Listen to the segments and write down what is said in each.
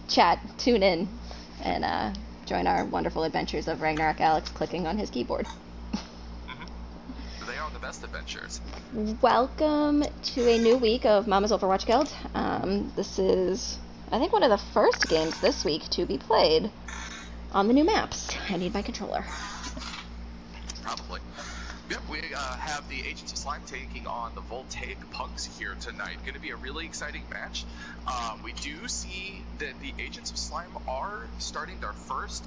chat, tune in, and join our wonderful adventures of Ragnarok Alex clicking on his keyboard. They are the best adventures. Welcome to a new week of Mama's Overwatch Guild. This is, I think, one of the first games this week to be played on the new maps. I need my controller. Probably. Yep, we have the Agents of Slime taking on the Voltaic Punks here tonight. Going to be a really exciting match. We do see that the Agents of Slime are starting their first...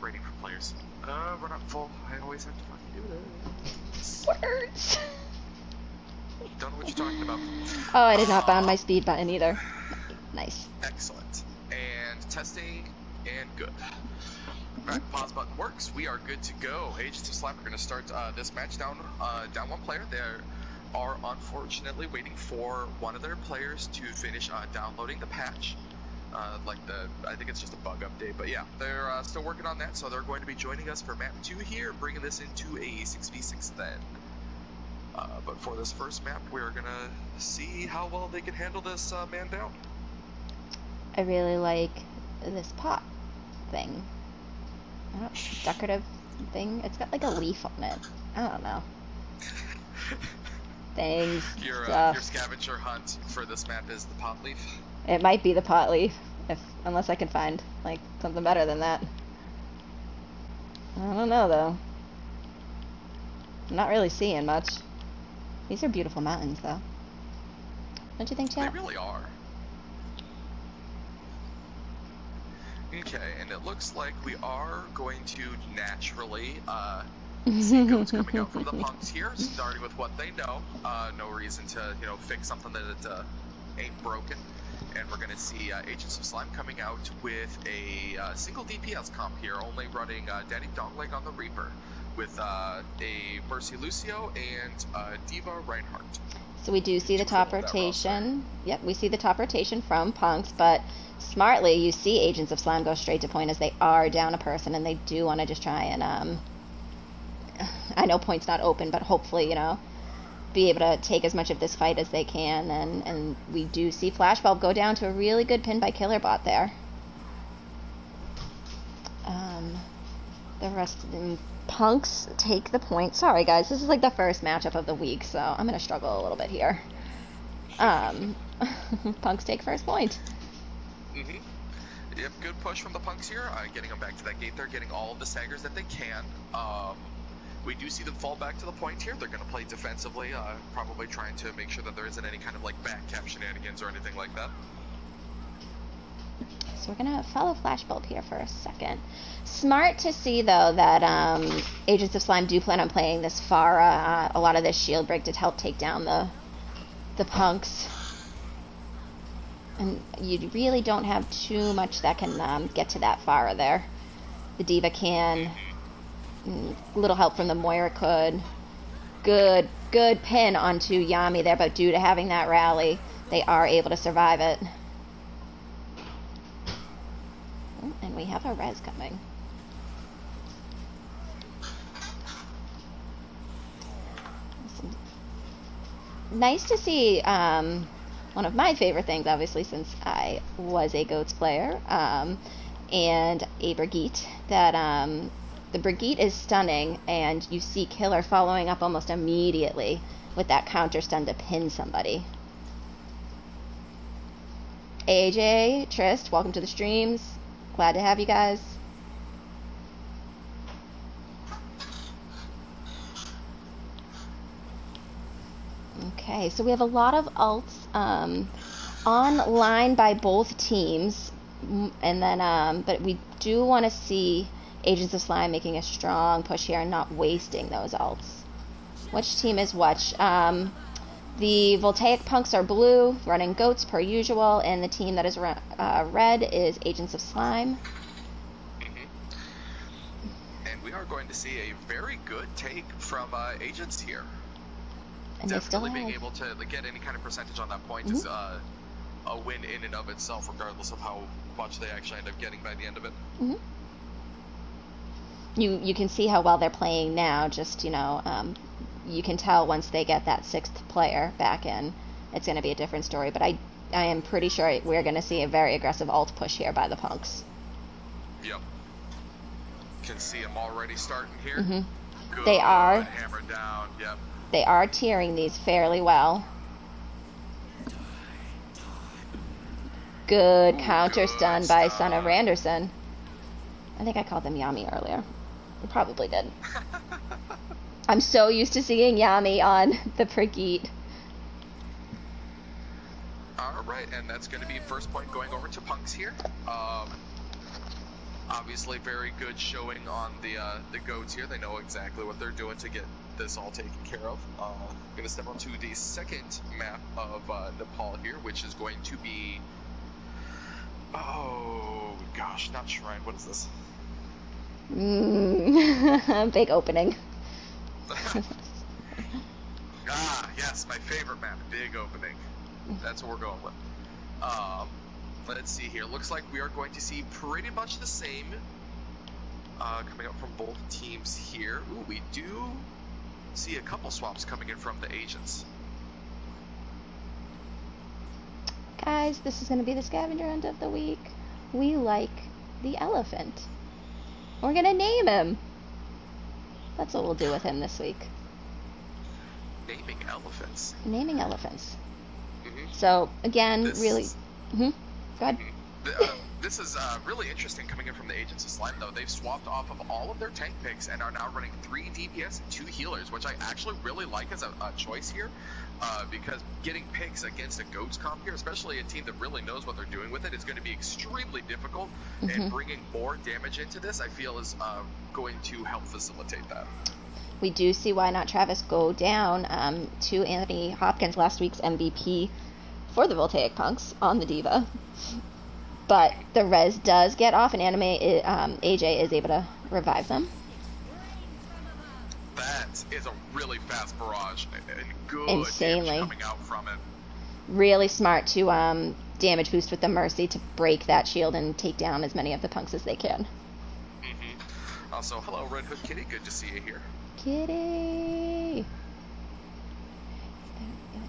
rating for players. We're not full. I always have to fucking do this. Words! Don't know what you're talking about. Oh, I did not bound my speed button either. Nice. Excellent. And testing, and good. Alright, pause button works. We are good to go. Agents of Slime are going to start this match down one player. They are unfortunately waiting for one of their players to finish downloading the patch. I think it's just a bug update, but yeah, they're still working on that, so they're going to be joining us for map 2 here, bringing this into a 6v6 then. But for this first map, we're going to see how well they can handle this man down. I really like this pot thing. Decorative thing. It's got like a leaf on it. I don't know. Things. Your scavenger hunt for this map is the pot leaf? It might be the pot leaf, unless I can find like something better than that. I don't know though. I'm not really seeing much. These are beautiful mountains though. Don't you think, chat? They really are. Okay, and it looks like we are going to naturally see goats coming out from the punks here, starting with what they know. No reason to, fix something that ain't broken. And we're going to see Agents of Slime coming out with a single DPS comp here, only running Daddy Dogleg on the Reaper, with a Mercy Lucio and Diva Reinhardt. So we do see the top rotation. Yep, we see the top rotation from punks, but smartly you see Agents of Slime go straight to point as they are down a person, and they do want to just try and, I know point's not open, but hopefully, be able to take as much of this fight as they can, and we do see Flashbulb go down to a really good pin by Killerbot there. The rest of the punks take the point. Sorry guys, this is like the first matchup of the week, so I'm gonna struggle a little bit here. Punks take first point. Yep, good push from the punks here, getting them back to that gate there, getting all of the saggers that they can. We do see them fall back to the point here. They're going to play defensively, probably trying to make sure that there isn't any kind of like back cap shenanigans or anything like that. So we're going to follow Flashbulb here for a second. Smart to see, though, that Agents of Slime do plan on playing this Pharah, a lot of this shield break to help take down the punks. And you really don't have too much that can get to that Pharah there. The Diva can. Little help from the Moira could. Good pin onto Yami there, but due to having that rally, they are able to survive it. And we have a res coming. Nice to see one of my favorite things, obviously, since I was a GOATS player, and a Brigitte, that the Brigitte is stunning, and you see Killer following up almost immediately with that counter stun to pin somebody. AJ, Trist, welcome to the streams. Glad to have you guys. Okay, so we have a lot of ults online by both teams, and then but we do want to see Agents of Slime making a strong push here and not wasting those ults. Which team is which? The Voltaic Punks are blue, running goats per usual, and the team that is red is Agents of Slime. And we are going to see a very good take from Agents here. And definitely being able to get any kind of percentage on that point is a win in and of itself, regardless of how much they actually end up getting by the end of it. You can see how well they're playing now. Just you can tell once they get that 6th player back in, it's going to be a different story. But I am pretty sure we're going to see a very aggressive ult push here by the punks. Yep. Can see them already starting here. Mm-hmm. Good. They are. Hammer down. Yep. They are tiering these fairly well. Good counter stun by Son of Randerson. I think I called them Yami earlier. I probably did. I'm so used to seeing Yami on the Brigitte. Alright, and that's going to be first point going over to punks here. Obviously very good showing on the goats here. They know exactly what they're doing to get this all taken care of. Going to step on to the second map of Nepal here, which is going to be... Oh, gosh, not Shrine. What is this? Big opening. Yes, my favorite map, Big Opening. That's what we're going with. Let's see here. Looks like we are going to see pretty much the same coming up from both teams here. Ooh, we do see a couple swaps coming in from the agents. Guys, this is going to be the scavenger hunt of the week. We like the elephant. We're going to name him. That's what we'll do with him this week. Naming elephants. Naming elephants. Mm-hmm. So, again, This really... is- Go ahead. This is really interesting coming in from the Agents of Slime, though. They've swapped off of all of their tank picks and are now running 3 DPS and 2 healers, which I actually really like as a choice here, because getting picks against a Goats comp here, especially a team that really knows what they're doing with it, is going to be extremely difficult, and bringing more damage into this, I feel, is going to help facilitate that. We do see Why Not Travis go down to Anthony Hopkins, last week's MVP for the Voltaic Punks on the Diva. But the res does get off, and AJ is able to revive them. That is a really fast barrage, and good Insanely. damage coming out from it. Really smart to damage boost with the Mercy to break that shield and take down as many of the punks as they can. Also, hello, Red Hood Kitty. Good to see you here. Kitty!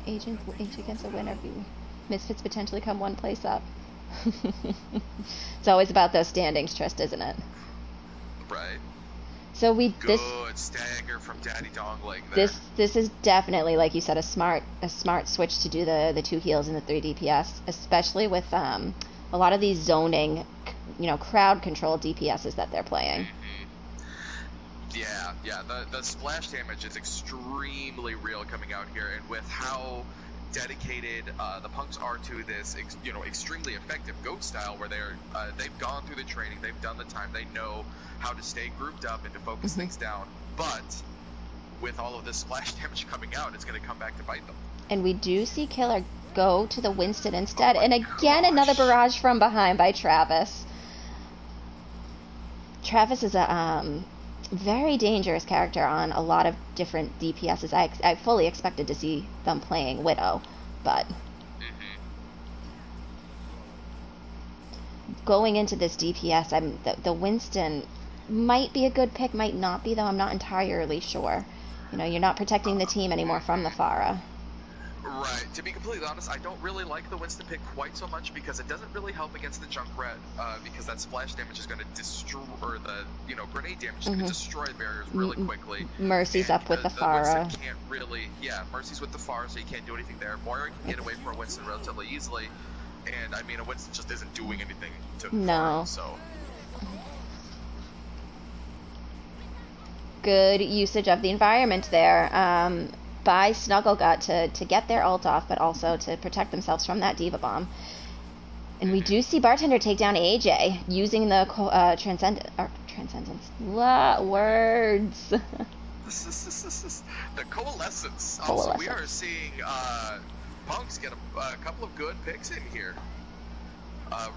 Agent against a winner. Misfits potentially come one place up. It's always about those standings, Trist, isn't it? Right. So Good stagger from Daddy Dongling there. This is definitely, like you said, a smart switch to do the 2 heals and the 3 DPS, especially with a lot of these zoning, crowd control DPSs that they're playing. Yeah. The splash damage is extremely real coming out here, and with how dedicated the punks are to this, extremely effective goat style, where they've gone through the training, they've done the time, they know how to stay grouped up and to focus things down. But with all of this splash damage coming out, it's going to come back to bite them. And we do see Killer go to the Winston instead, and again another barrage from behind by Travis. Travis is a very dangerous character on a lot of different DPSs. I fully expected to see them playing Widow, but going into this DPS, the Winston might be a good pick, might not be, though I'm not entirely sure. You're not protecting the team anymore from the Pharah. Right. To be completely honest, I don't really like the Winston pick quite so much, because it doesn't really help against the Junkrat, because that splash damage is going to destroy, or the grenade damage is going to destroy barriers really quickly. Mercy's up with the Pharah. Winston can't really, Mercy's with the Pharah, so you can't do anything there. Moira can get away from a Winston relatively easily, and a Winston just isn't doing anything to Pharah, so. Good usage of the environment there. By Snugglegut to get their ult off, but also to protect themselves from that Diva Bomb. And we do see Bartender take down AJ using the Transcendence. Words. The Coalescence. Also, we are seeing punks get a couple of good picks in here.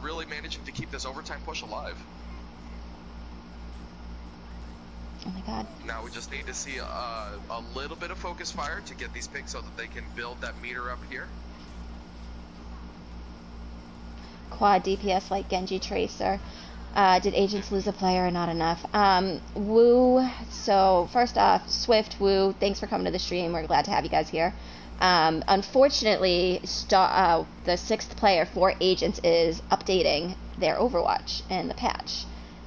Really managing to keep this overtime push alive. Oh my god. Now we just need to see a little bit of focus fire to get these picks so that they can build that meter up here. Quad DPS like Genji Tracer. Did Agents lose a player or not enough? Woo. So first off, Swift, Woo, thanks for coming to the stream. We're glad to have you guys here. Unfortunately, the 6th player for Agents is updating their Overwatch in the patch,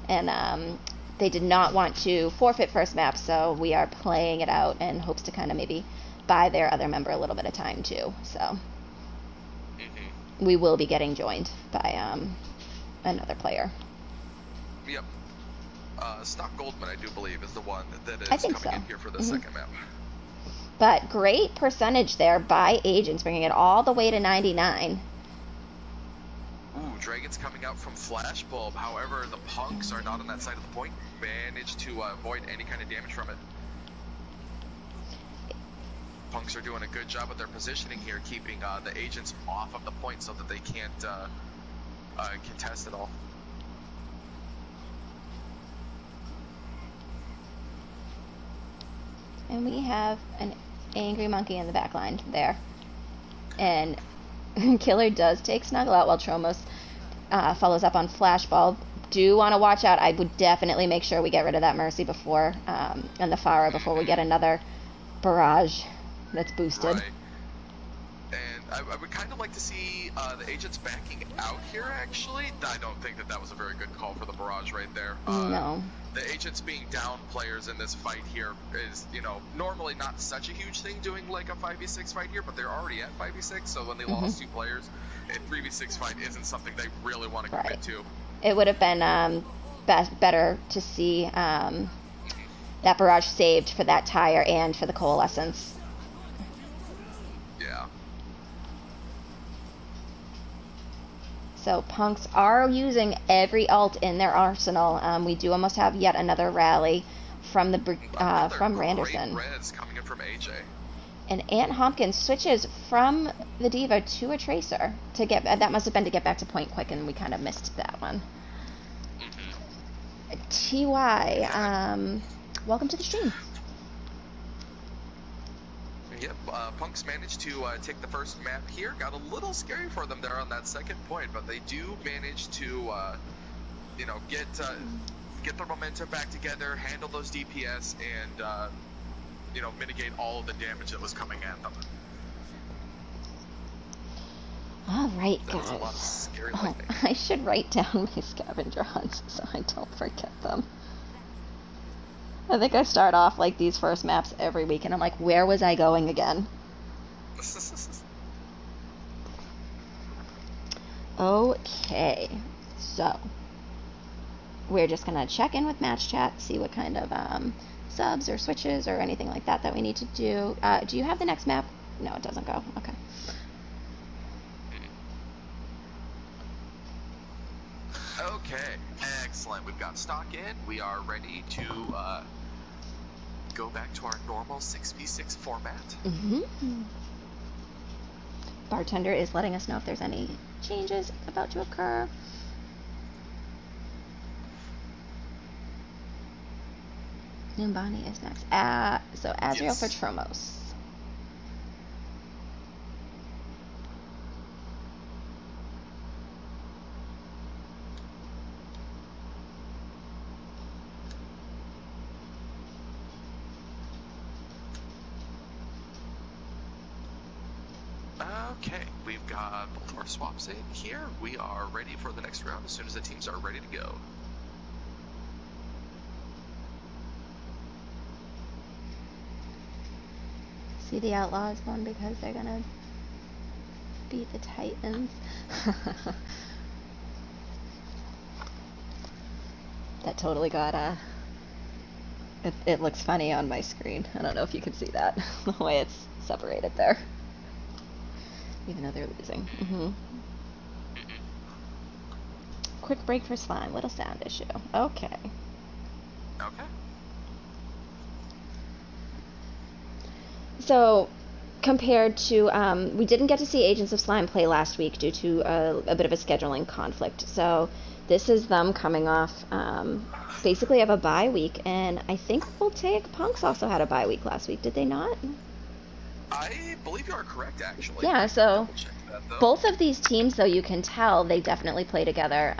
and they did not want to forfeit first map, so we are playing it out in hopes to kind of maybe buy their other member a little bit of time too. So we will be getting joined by another player. Yep. Stock Goldman, I do believe, is the one that is so. coming in here for the second map. But great percentage there by Agents, bringing it all the way to 99. Ooh, Dragon's coming out from Flashbulb. However, the Punks are not on that side of the point. Managed to avoid any kind of damage from it. Punks are doing a good job with their positioning here, keeping the Agents off of the point so that they can't contest at all. And we have an angry monkey in the back line there. And Killer does take Snuggle out while Tromos follows up on Flashbulb. Do want to watch out. I would definitely make sure we get rid of that Mercy before, and the Pharah before we get another barrage that's boosted. Right. And I would kind of like to see the Agents backing out here, actually. I don't think that was a very good call for the barrage right there. No. The Agents being down players in this fight here is, normally not such a huge thing doing like a 5v6 fight here, but they're already at 5v6, so when they lost 2 players, a 3v6 fight isn't something they really want to commit to. It would have been better to see that barrage saved for that tire and for the coalescence. Yeah. So Punks are using every ult in their arsenal. We do almost have yet another rally from from Randerson. Great res coming in from AJ. And Ant Hopkins switches from the Diva to a Tracer to get. That must have been to get back to point quick, and we kind of missed that one. TY, welcome to the stream. Yep, Punks managed to take the first map here. Got a little scary for them there on that second point, but they do manage to, get their momentum back together, handle those DPS, and, mitigate all of the damage that was coming at them. All right, That guys. was a lot of scary lightning. I should write down my scavenger hunts so I don't forget them. I think I start off like these first maps every week, and I'm like, where was I going again? Okay, so we're just gonna check in with match chat, see what kind of subs or switches or anything like that we need to do. Do you have the next map? No, it doesn't go. Okay. Okay, excellent. We've got stock in. We are ready to go back to our normal 6v6 format. Bartender is letting us know if there's any changes about to occur. Numbani is next. So Azrael for Tromos. Okay, we've got both of our swaps in here. We are ready for the next round as soon as the teams are ready to go. See, the Outlaws won because they're gonna beat the Titans. That totally got it looks funny on my screen. I don't know if you can see that, the way it's separated there. Even though they're losing. Quick break for slime. Little sound issue. Okay. Okay. So, compared to, we didn't get to see Agents of Slime play last week due to a bit of a scheduling conflict. So, this is them coming off, basically of a bye week, and I think Voltaic Punks also had a bye week last week. Did they not? I believe you are correct, actually. Yeah, so that, both of these teams, though, you can tell they definitely play together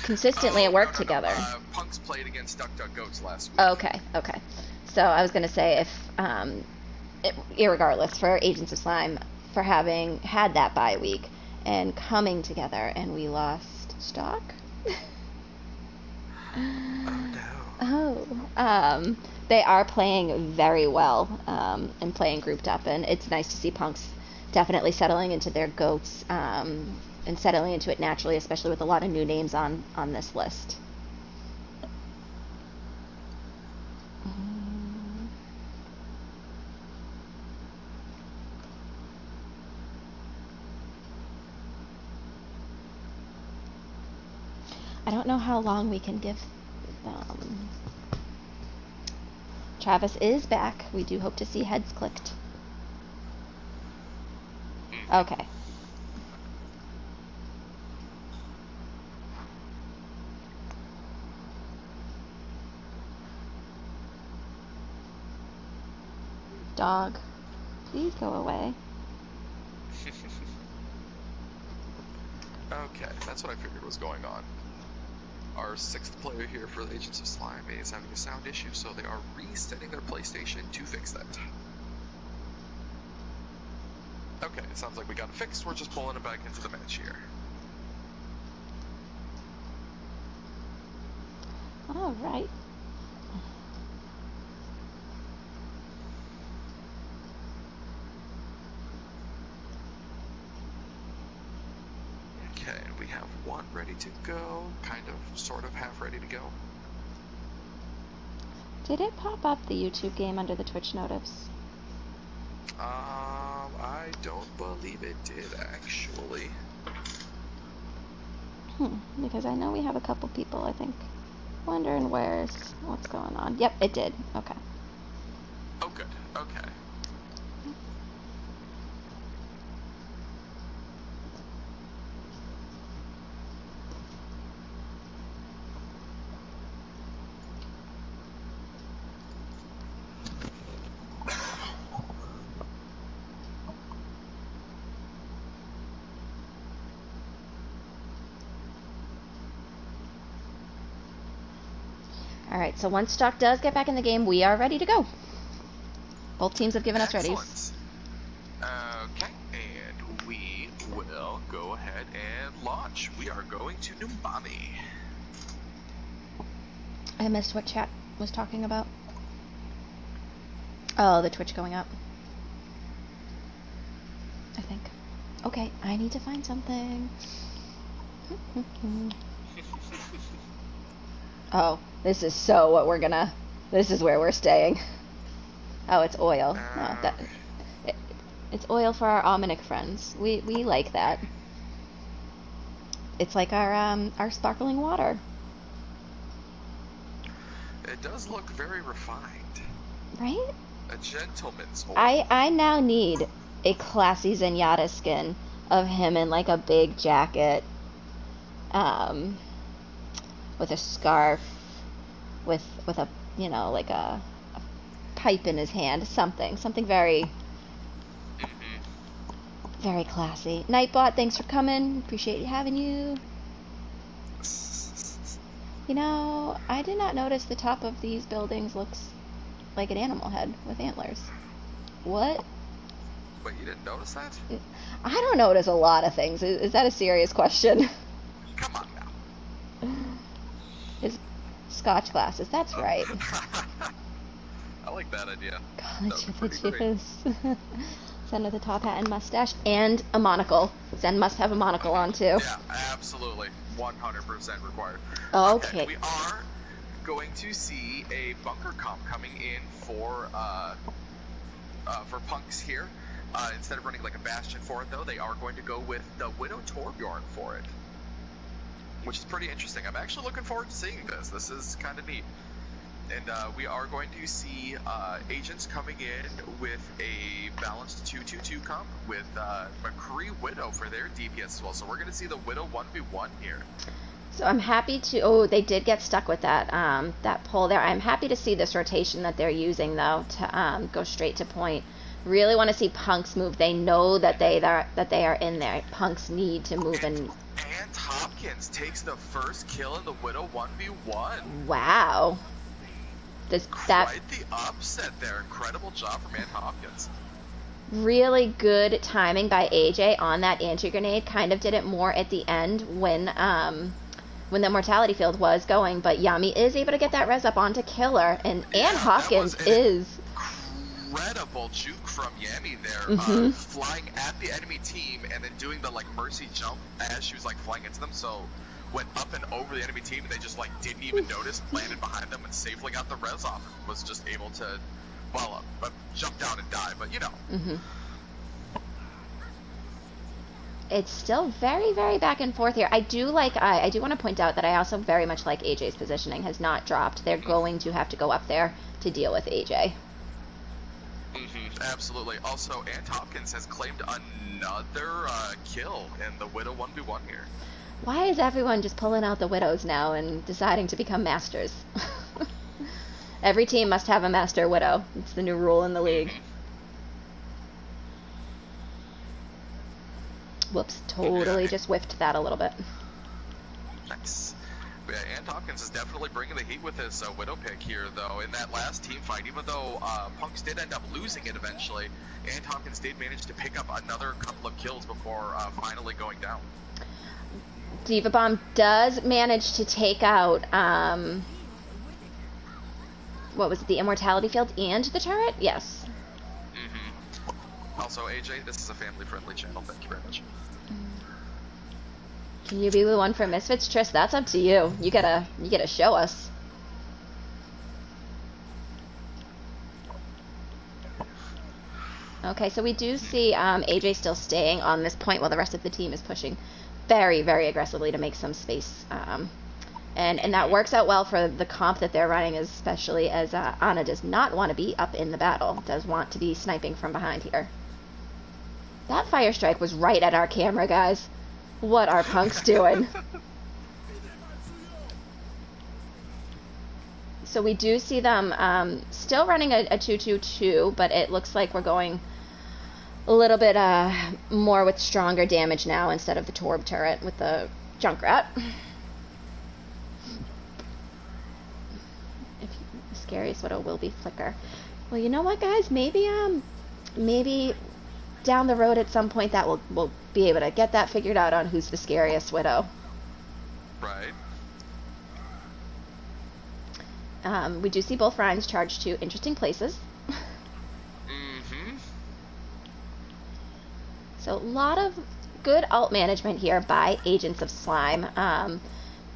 consistently and work together. Punks played against Duck Duck Goats last week. Okay. So I was going to say, if irregardless, for Agents of Slime for having had that bye week and coming together, and we lost stock. Oh no. Oh, they are playing very well and playing grouped up, and it's nice to see Punks definitely settling into their goats and settling into it naturally, especially with a lot of new names on this list. I don't know how long we can give them. Travis is back. We do hope to see heads clicked. Okay. Dog, please go away. Okay, that's what I figured was going on. Our 6th player here for the Agents of Slime is having a sound issue, so they are resetting their PlayStation to fix that. Okay, it sounds like we got it fixed. We're just pulling it back into the match here. All right. Okay, we have one ready to go, kind of, sort of, half ready to go. Did it pop up the YouTube game under the Twitch notice? I don't believe it did, actually. Because I know we have a couple people, I think, wondering what's going on. Yep, it did. Okay. Oh, good. Okay. Alright, so once stock does get back in the game, we are ready to go. Both teams have given us readies. Okay, and we will go ahead and launch. We are going to Numbani. I missed what chat was talking about. Oh, the Twitch going up. I think. Okay, I need to find something. Oh, this is so what we're gonna... This is where we're staying. Oh, it's oil. No, it's oil for our almanac friends. We like that. It's like our sparkling water. It does look very refined. Right? A gentleman's oil. I now need a classy Zenyatta skin of him in like a big jacket. With a scarf, with a, you know, like a pipe in his hand, something very very classy. Nightbot, thanks for coming. Appreciate having you. You know, I did not notice the top of these buildings looks like an animal head with antlers. What? Wait, you didn't notice that? I don't notice a lot of things. Is that a serious question? Come on now. His Scotch glasses, that's right. I like that idea. College of the Jews. Zen with a top hat and mustache. And a monocle. Zen must have a monocle on too. Yeah, absolutely. 100% required. Okay. We are going to see a bunker comp coming in for Punks here. Instead of running like a Bastion for it, though, they are going to go with the Widow Torbjorn for it. Which is pretty interesting. I'm actually looking forward to seeing this. This is kind of neat. And we are going to see agents coming in with a balanced 2-2-2 comp with McCree Widow for their DPS as well. So we're going to see the Widow 1v1 here. So I'm happy to... Oh, they did get stuck with that that pull there. I'm happy to see this rotation that they're using, though, to go straight to point. Really want to see Punks move. They know that they are in there. Punks need to move and Hopkins takes the first kill in the Widow 1v1. Wow. That Quite the upset there. Incredible job from Ann Hopkins. really good timing by AJ on that anti-grenade. Kind of did it more at the end when the mortality field was going, but Yami is able to get that res up onto Killer, and Ann Hopkins is incredible juke from Yami there, flying at the enemy team and then doing the like mercy jump as she was like flying into them. So went up and over the enemy team, and they just like didn't even notice, landed behind them, and safely got the res off. Was just able to, well, jump down and die, but you know. It's still very, very back and forth here. I do want to point out that I also very much like AJ's positioning has not dropped. They're going to have to go up there to deal with AJ. Absolutely. Also, Ann Hopkins has claimed another kill in the Widow 1v1 here. Why is everyone just pulling out the Widows now and deciding to become masters? Every team must have a master Widow. It's the new rule in the league. Whoops, totally just whiffed that a little bit. Nice. Yeah, Ann Hopkins is definitely bringing the heat with his Widow pick here, though. In that last team fight, even though Punks did end up losing it eventually, Ann Hopkins did manage to pick up another couple of kills before finally going down. Diva Bomb does manage to take out, what was it, the Immortality Field and the turret? Yes. Also, AJ, this is a family-friendly channel. Thank you very much. Can you be the one for Misfits, Triss? That's up to you. You gotta show us. Okay, so we do see AJ still staying on this point while the rest of the team is pushing very, very aggressively to make some space. And that works out well for the comp that they're running, especially as Ana does not want to be up in the battle, does want to be sniping from behind here. That fire strike was right at our camera, guys. What are Punks doing? So we do see them still running a 2-2-2, but it looks like we're going a little bit more with stronger damage now instead of the Torb turret with the Junkrat. Scariest Widow will be Flicker. Well, you know what, guys? Maybe down the road at some point that we'll be able to get that figured out on who's the scariest Widow. Right. We do see both Rhymes charged to interesting places. So a lot of good ult management here by Agents of Slime.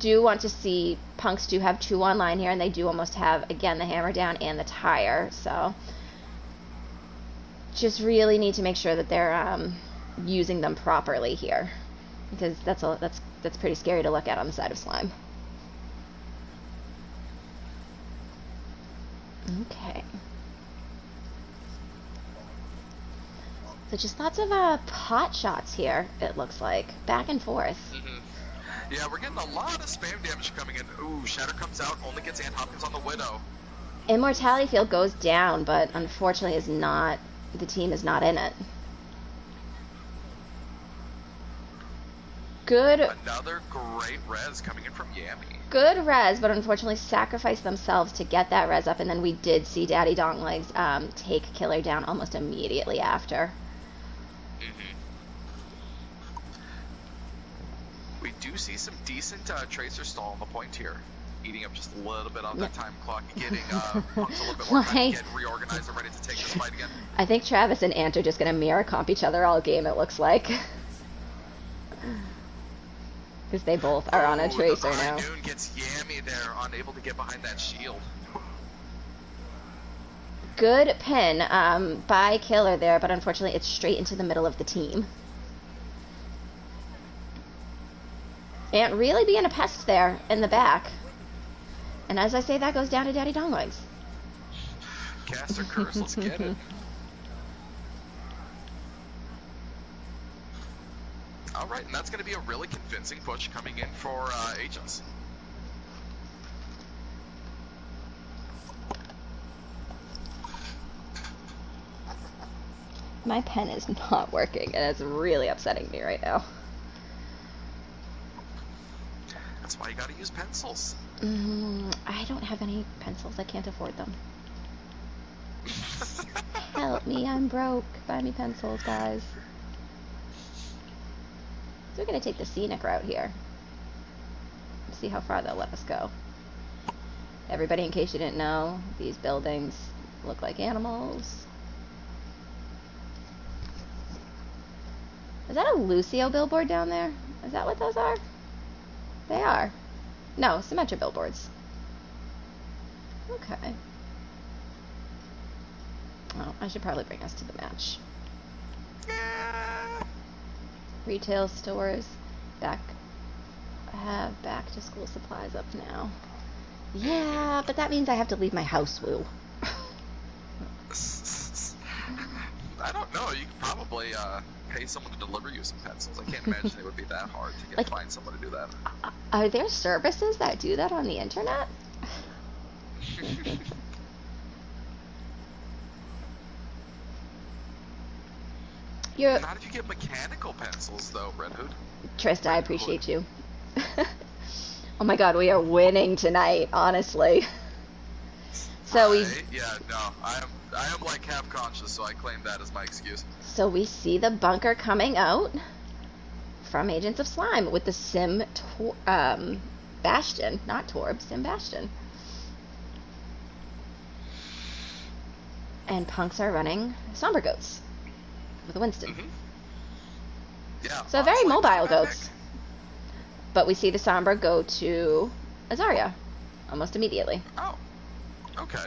Do want to see Punks do have 2 online here, and they do almost have, again, the hammer down and the tire. So just really need to make sure that they're using them properly here, because that's pretty scary to look at on the side of Slime. Okay. So just lots of pot shots here, it looks like. Back and forth. Yeah, we're getting a lot of spam damage coming in. Ooh, Shatter comes out, only gets Ann Hopkins on the Widow. Immortality Field goes down, but unfortunately the team is not in it. Good. Another great res coming in from Yami. Good res, but unfortunately sacrificed themselves to get that res up, and then we did see Daddy Donglegs take Killer down almost immediately after. We do see some decent Tracer stall on the point here. Eating up just a little bit on that time clock, getting Punks a little bit more time to get reorganized and ready to take this fight again. I think Travis and Ant are just going to mirror comp each other all game, it looks like. Because they both are on a Tracer now. Noon gets Yami there, unable to get behind that shield. Good pin by Killer there, but unfortunately it's straight into the middle of the team. Ant really being a pest there in the back. And as I say, that goes down to Daddy Donglegs. Caster curse, let's get it. Alright, and that's going to be a really convincing push coming in for Agents. My pen is not working, and it's really upsetting me right now. That's why you gotta use pencils. I don't have any pencils. I can't afford them. Help me, I'm broke. Buy me pencils, guys. So we're gonna take the scenic route here. See how far they'll let us go. Everybody, in case you didn't know, these buildings look like animals. Is that a Lucio billboard down there? Is that what those are? They are. No, Symmetra billboards. Okay. Oh, I should probably bring us to the match. Retail stores back to school supplies up now. Yeah, but that means I have to leave my house, Woo. I don't know. You could probably pay someone to deliver you some pencils. I can't imagine it would be that hard to find someone to do that. Are there services that do that on the internet? Not if you get mechanical pencils, though, Red Hood. Trista, I appreciate you. Oh my god, we are winning tonight, honestly. So we... Yeah, no, I am like half conscious, so I claim that as my excuse. So we see the bunker coming out from Agents of Slime with the Sim Bastion, not Torb, Sim Bastion. And punks are running Somber Goats with a Winston. Yeah. So very mobile goats. But we see the Sombra go to Azaria almost immediately. Oh, okay.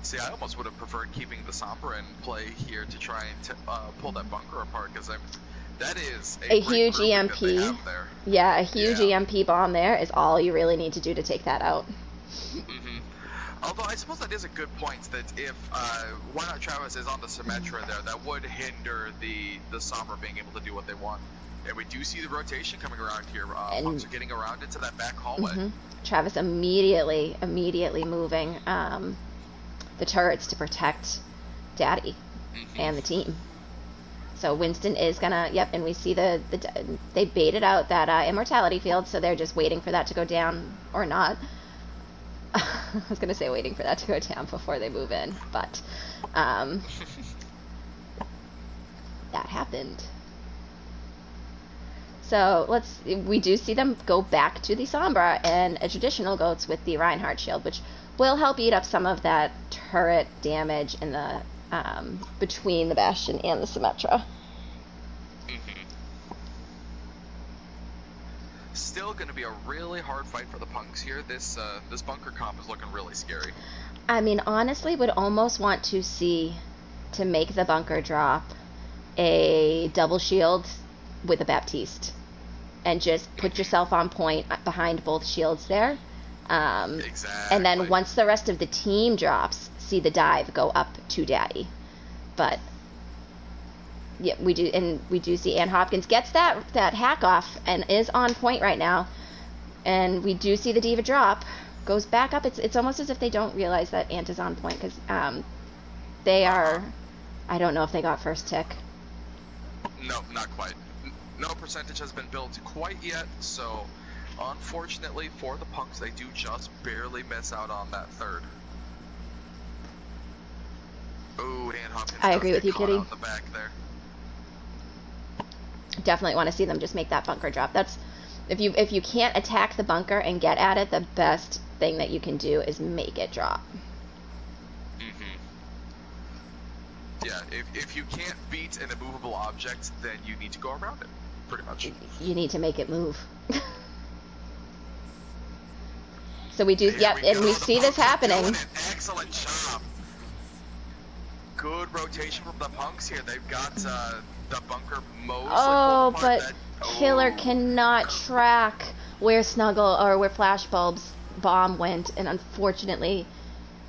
See, I almost would have preferred keeping the Sombra in play here to try and pull that bunker apart, because that is a huge EMP. Yeah, a huge EMP bomb there is all you really need to do to take that out. Although I suppose that is a good point, that if Why Not Travis is on the Symmetra there, that would hinder the Sombra being able to do what they want. And we do see the rotation coming around here. Punks are getting around into that back hallway. Travis immediately moving the turrets to protect Daddy and the team. So Winston is gonna, and we see they baited out that immortality field, so they're just waiting for that to go down, or not. I was gonna say waiting for that to go down before they move in, but that happened. So we do see them go back to the Sombra and a traditional goats with the Reinhardt shield, which will help eat up some of that turret damage in the between the Bastion and the Symmetra. Still going to be a really hard fight for the punks here. This bunker comp is looking really scary. I mean, honestly, would almost want to see, to make the bunker drop, a double shield with a Baptiste. And just put yourself on point behind both shields there. Exactly. And then once the rest of the team drops, see the dive go up to Daddy. But yeah, we do see Ann Hopkins gets that hack off and is on point right now. And we do see the Diva drop, goes back up. It's almost as if they don't realize that Ant is on point, because they are. I don't know if they got first tick. No, not quite. No percentage has been built quite yet, so unfortunately for the punks, they do just barely miss out on that third. Ooh, Ann Hopkins. I agree with you, Kitty. On the back there. Definitely want to see them just make that bunker drop. That's if you can't attack the bunker and get at it, the best thing that you can do is make it drop. Yeah, if you can't beat an immovable object, then you need to go around it, pretty much. You need to make it move. So we do, and we see this happening. Excellent job. Good rotation from the punks here. They've got the bunker most. Oh, but Killer cannot track where Snuggle or where Flashbulb's bomb went, and unfortunately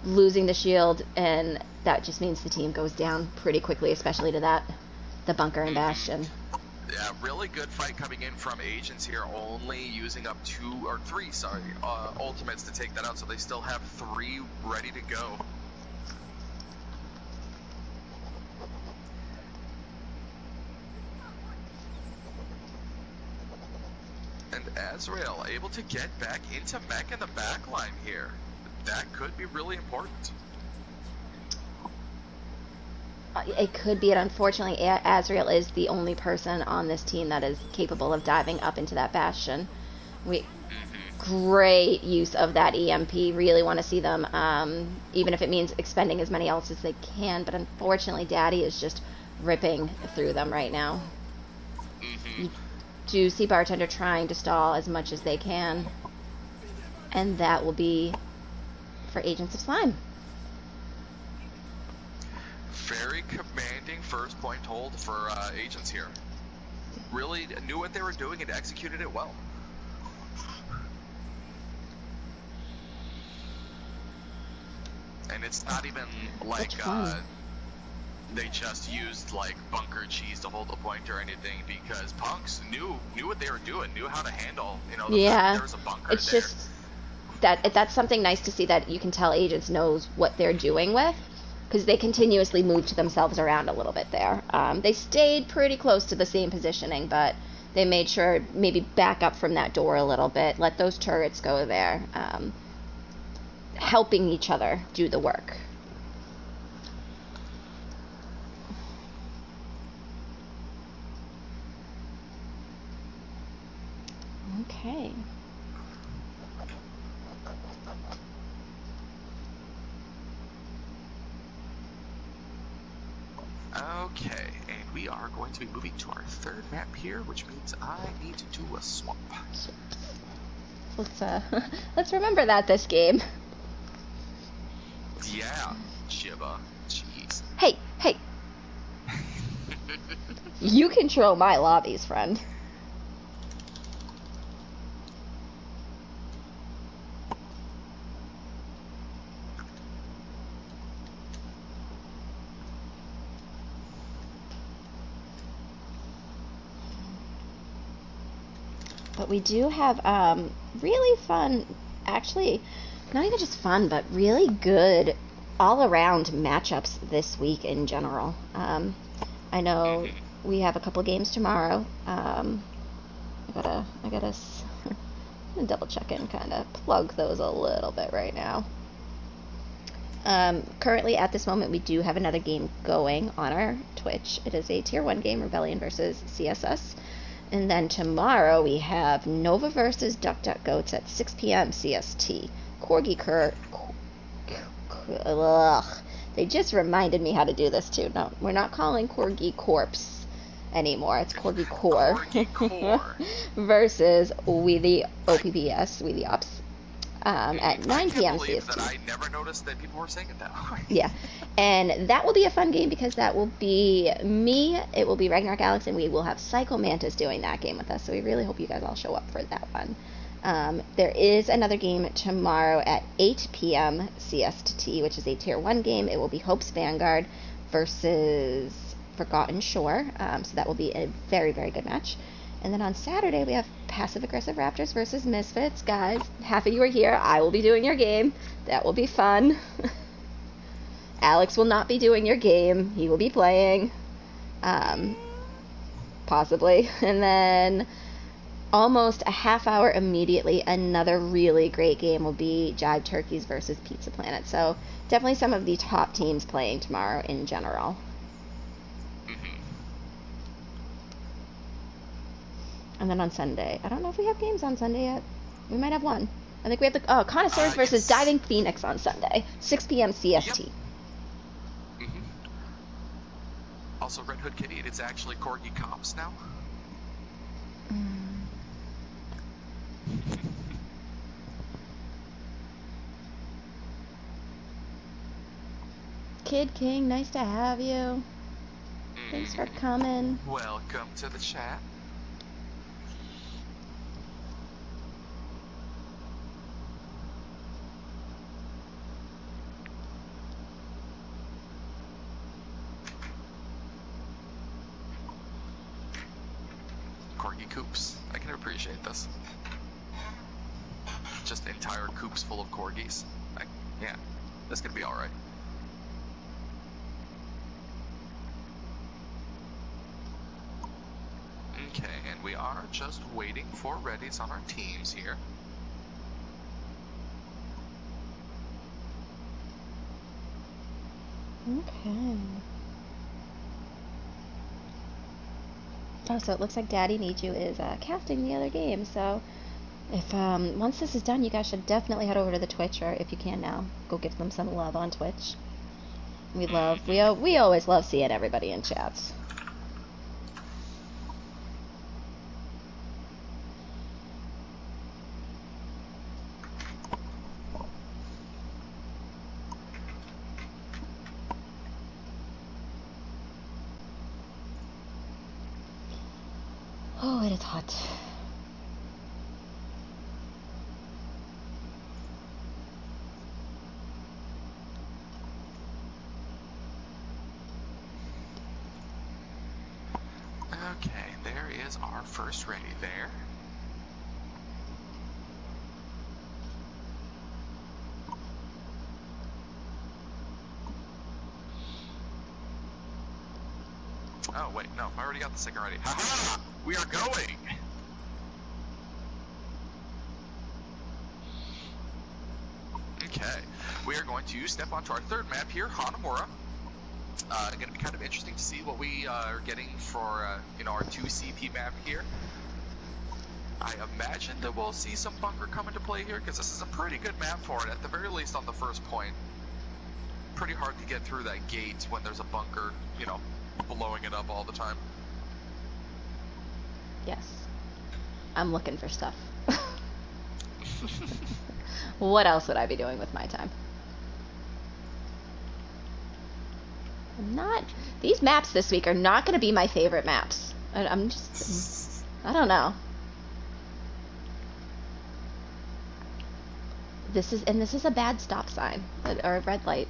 losing the shield, and that just means the team goes down pretty quickly, especially to the bunker and Bastion. Yeah, really good fight coming in from Agents here, only using up three ultimates to take that out, so they still have 3 ready to go. Azrael able to get back into mech in the back line here. That could be really important. It could be, and unfortunately, Azrael is the only person on this team that is capable of diving up into that bastion. Great use of that EMP. Really want to see them, even if it means expending as many ults as they can. But unfortunately, Daddy is just ripping through them right now. You do see Bartender trying to stall as much as they can, and that will be for Agents of Slime. Very commanding first point hold for Agents here. Really knew what they were doing and executed it well. And it's not even like they just used like bunker cheese to hold the point or anything, because Punks knew what they were doing, knew how to handle, you know, the fact that there was a bunker it's there. Just that's something nice to see, that you can tell Agents knows what they're doing with, because they continuously moved themselves around a little bit there. They stayed pretty close to the same positioning, but they made sure maybe back up from that door a little bit, let those turrets go there, helping each other do the work. Okay. Okay, and we are going to be moving to our third map here, which means I need to do a swap. Let's remember that this game. Yeah, Shiba. Jeez. Hey. You control my lobbies, friend. But we do have really fun, actually, not even just fun, but really good all-around matchups this week in general. I know we have a couple games tomorrow. I gotta double check and kind of plug those a little bit right now. Currently, at this moment, we do have another game going on our Twitch. It is a Tier 1 game, Rebellion versus CSS. And then tomorrow we have Nova versus Duck Duck Goats at 6 p.m. CST. They just reminded me how to do this too. No, we're not calling Corgi Corpse anymore. It's Corgi Core. Corgi Core. Versus We the OPPS, We the Ops. At 9 p.m. CST. That I never noticed that people were saying it that way. Yeah, and that will be a fun game, because that will be me, it will be Ragnarok Alex, and we will have Psycho Mantis doing that game with us, so we really hope you guys all show up for that one. There is another game tomorrow at 8 p.m. CST, which is a Tier 1 game. It will be Hope's Vanguard versus Forgotten Shore, so that will be a very, very good match. And then on Saturday, we have Passive Aggressive Raptors versus Misfits. Guys, half of you are here. I will be doing your game. That will be fun. Alex will not be doing your game. He will be playing. Possibly. And then almost a half hour immediately, another really great game will be Jive Turkeys versus Pizza Planet. So definitely some of the top teams playing tomorrow in general. And then on Sunday, I don't know if we have games on Sunday yet. We might have one. I think we have the Connoisseurs versus Diving Phoenix on Sunday, 6 p.m. CST. Yep. Also, Red Hood Kitty, it's actually Corgi Cops now. Kid King, nice to have you. Thanks for coming. Welcome to the chat. Corgi coops. I can appreciate this. Just entire coops full of corgis. Yeah, that's gonna be alright. Okay, and we are just waiting for readies on our teams here. Okay. Oh, so it looks like Daddy Need You is casting the other game. So if once this is done, you guys should definitely head over to the Twitch, or if you can now, go give them some love on Twitch. We always love seeing everybody in chats. Oh, it is hot. Okay, there is our first ready there. Oh, wait, no, I already got the second ready. Ha-ha! We are going! Okay, we are going to step onto our third map here, Hanamura. Going to be kind of interesting to see what we are getting for, you know, our 2 CP map here. I imagine that we'll see some bunker come into play here, because this is a pretty good map for it, at the very least on the first point. Pretty hard to get through that gate when there's a bunker, you know, blowing it up all the time. Yes. I'm looking for stuff. What else would I be doing with my time? These maps this week are not going to be my favorite maps. I'm just, I don't know. This is a bad stop sign, or a red light,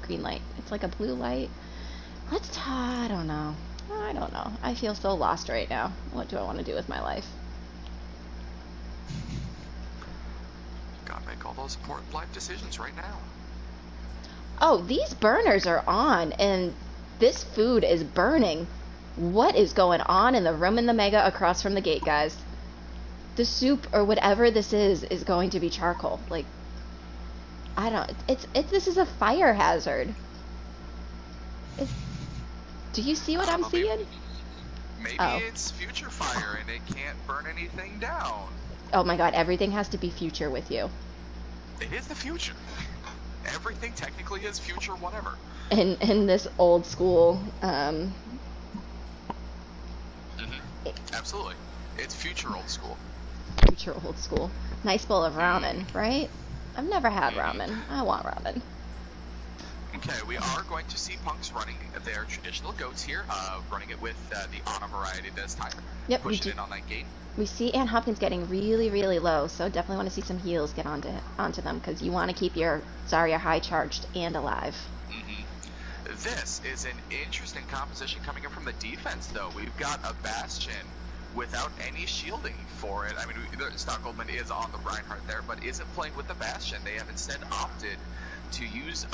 green light. It's like a blue light. I don't know. I feel so lost right now. What do I want to do with my life? Gotta make all those important life decisions right now. Oh, these burners are on, and this food is burning. What is going on in the room in the Mega across from the gate, guys? The soup, or whatever this is going to be charcoal. Like, I don't... This is a fire hazard. Do you see what I'm seeing? Maybe it's future fire, and it can't burn anything down. Oh my god, everything has to be future with you. It is the future. Everything technically is future whatever. In this old school, Absolutely. It's future old school. Future old school. Nice bowl of ramen, right? I've never had ramen. I want ramen. Okay, we are going to see punks running their traditional goats here, running it with the Ana variety this time. Yep, pushing in on that gate. We see Ann Hopkins getting really, really low, so definitely want to see some heals get onto them, because you want to keep your Zarya high charged and alive. This is an interesting composition coming in from the defense, though. We've got a Bastion without any shielding for it. I mean, Stockgoldman is on the Reinhardt there, but isn't playing with the Bastion. They have instead opted to use,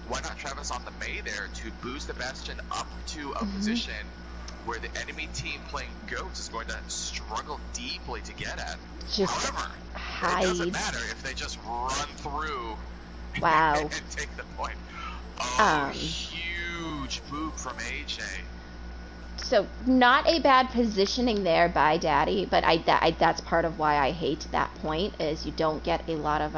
why not Travis on the Mei there, to boost the Bastion up to a position where the enemy team playing goats is going to struggle deeply to get at. However, it doesn't matter if they just run through and take the point. Oh, huge move from AJ. So not a bad positioning there by Daddy, but that's part of why I hate that point, is you don't get a lot of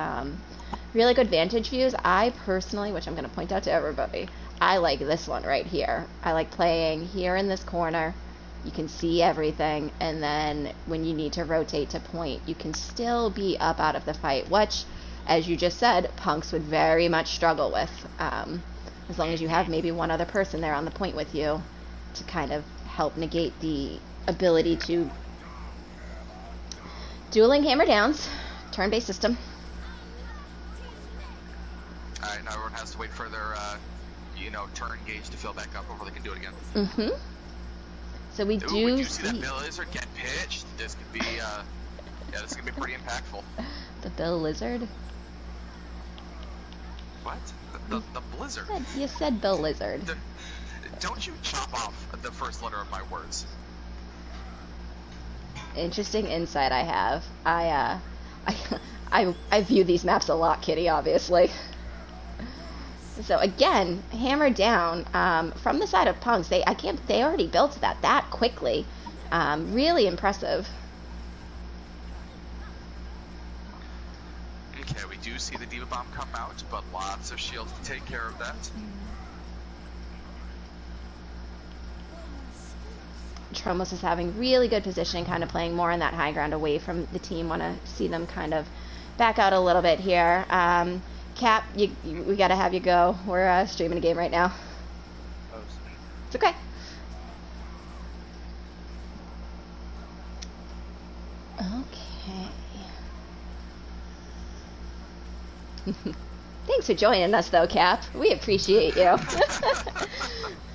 really good vantage views. I personally, which I'm going to point out to everybody, I like this one right here. I like playing here in this corner. You can see everything, and then when you need to rotate to point, you can still be up out of the fight, which, as you just said, punks would very much struggle with, as long as you have maybe one other person there on the point with you to kind of help negate the ability to dueling hammer downs, turn-based system. Alright, now everyone has to wait for their turn gauge to fill back up before they can do it again. So we do see that Bill Lizard get pitched. This could be this could be pretty impactful. The Bill Lizard? What? The Blizzard? You said Bill Lizard. Don't you chop off the first letter of my words. interesting insight I have. I view these maps a lot, Kitty, obviously. So again, hammered down from the side of Punks. They already built that quickly. Really impressive. Okay, we do see the Diva Bomb come out, but lots of shields to take care of that. Tromos is having really good positioning, kind of playing more on that high ground away from the team. Want to see them kind of back out a little bit here. Cap, we got to have you go. We're streaming a game right now. Oh, It's okay. Okay. Thanks for joining us, though, Cap. We appreciate you.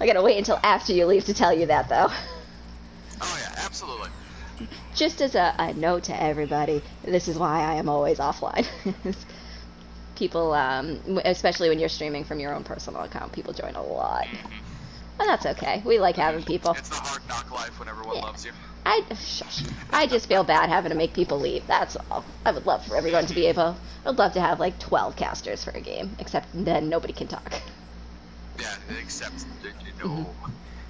I gotta wait until after you leave to tell you that, though. Oh yeah, absolutely. Just as a note to everybody, this is why I am always offline. People, especially when you're streaming from your own personal account, people join a lot. And that's okay. We like having people. It's the hard knock life when everyone loves you. I just feel bad having to make people leave. That's all. I would love for everyone to be able. I'd love to have like 12 casters for a game, except then nobody can talk. Yeah, except no.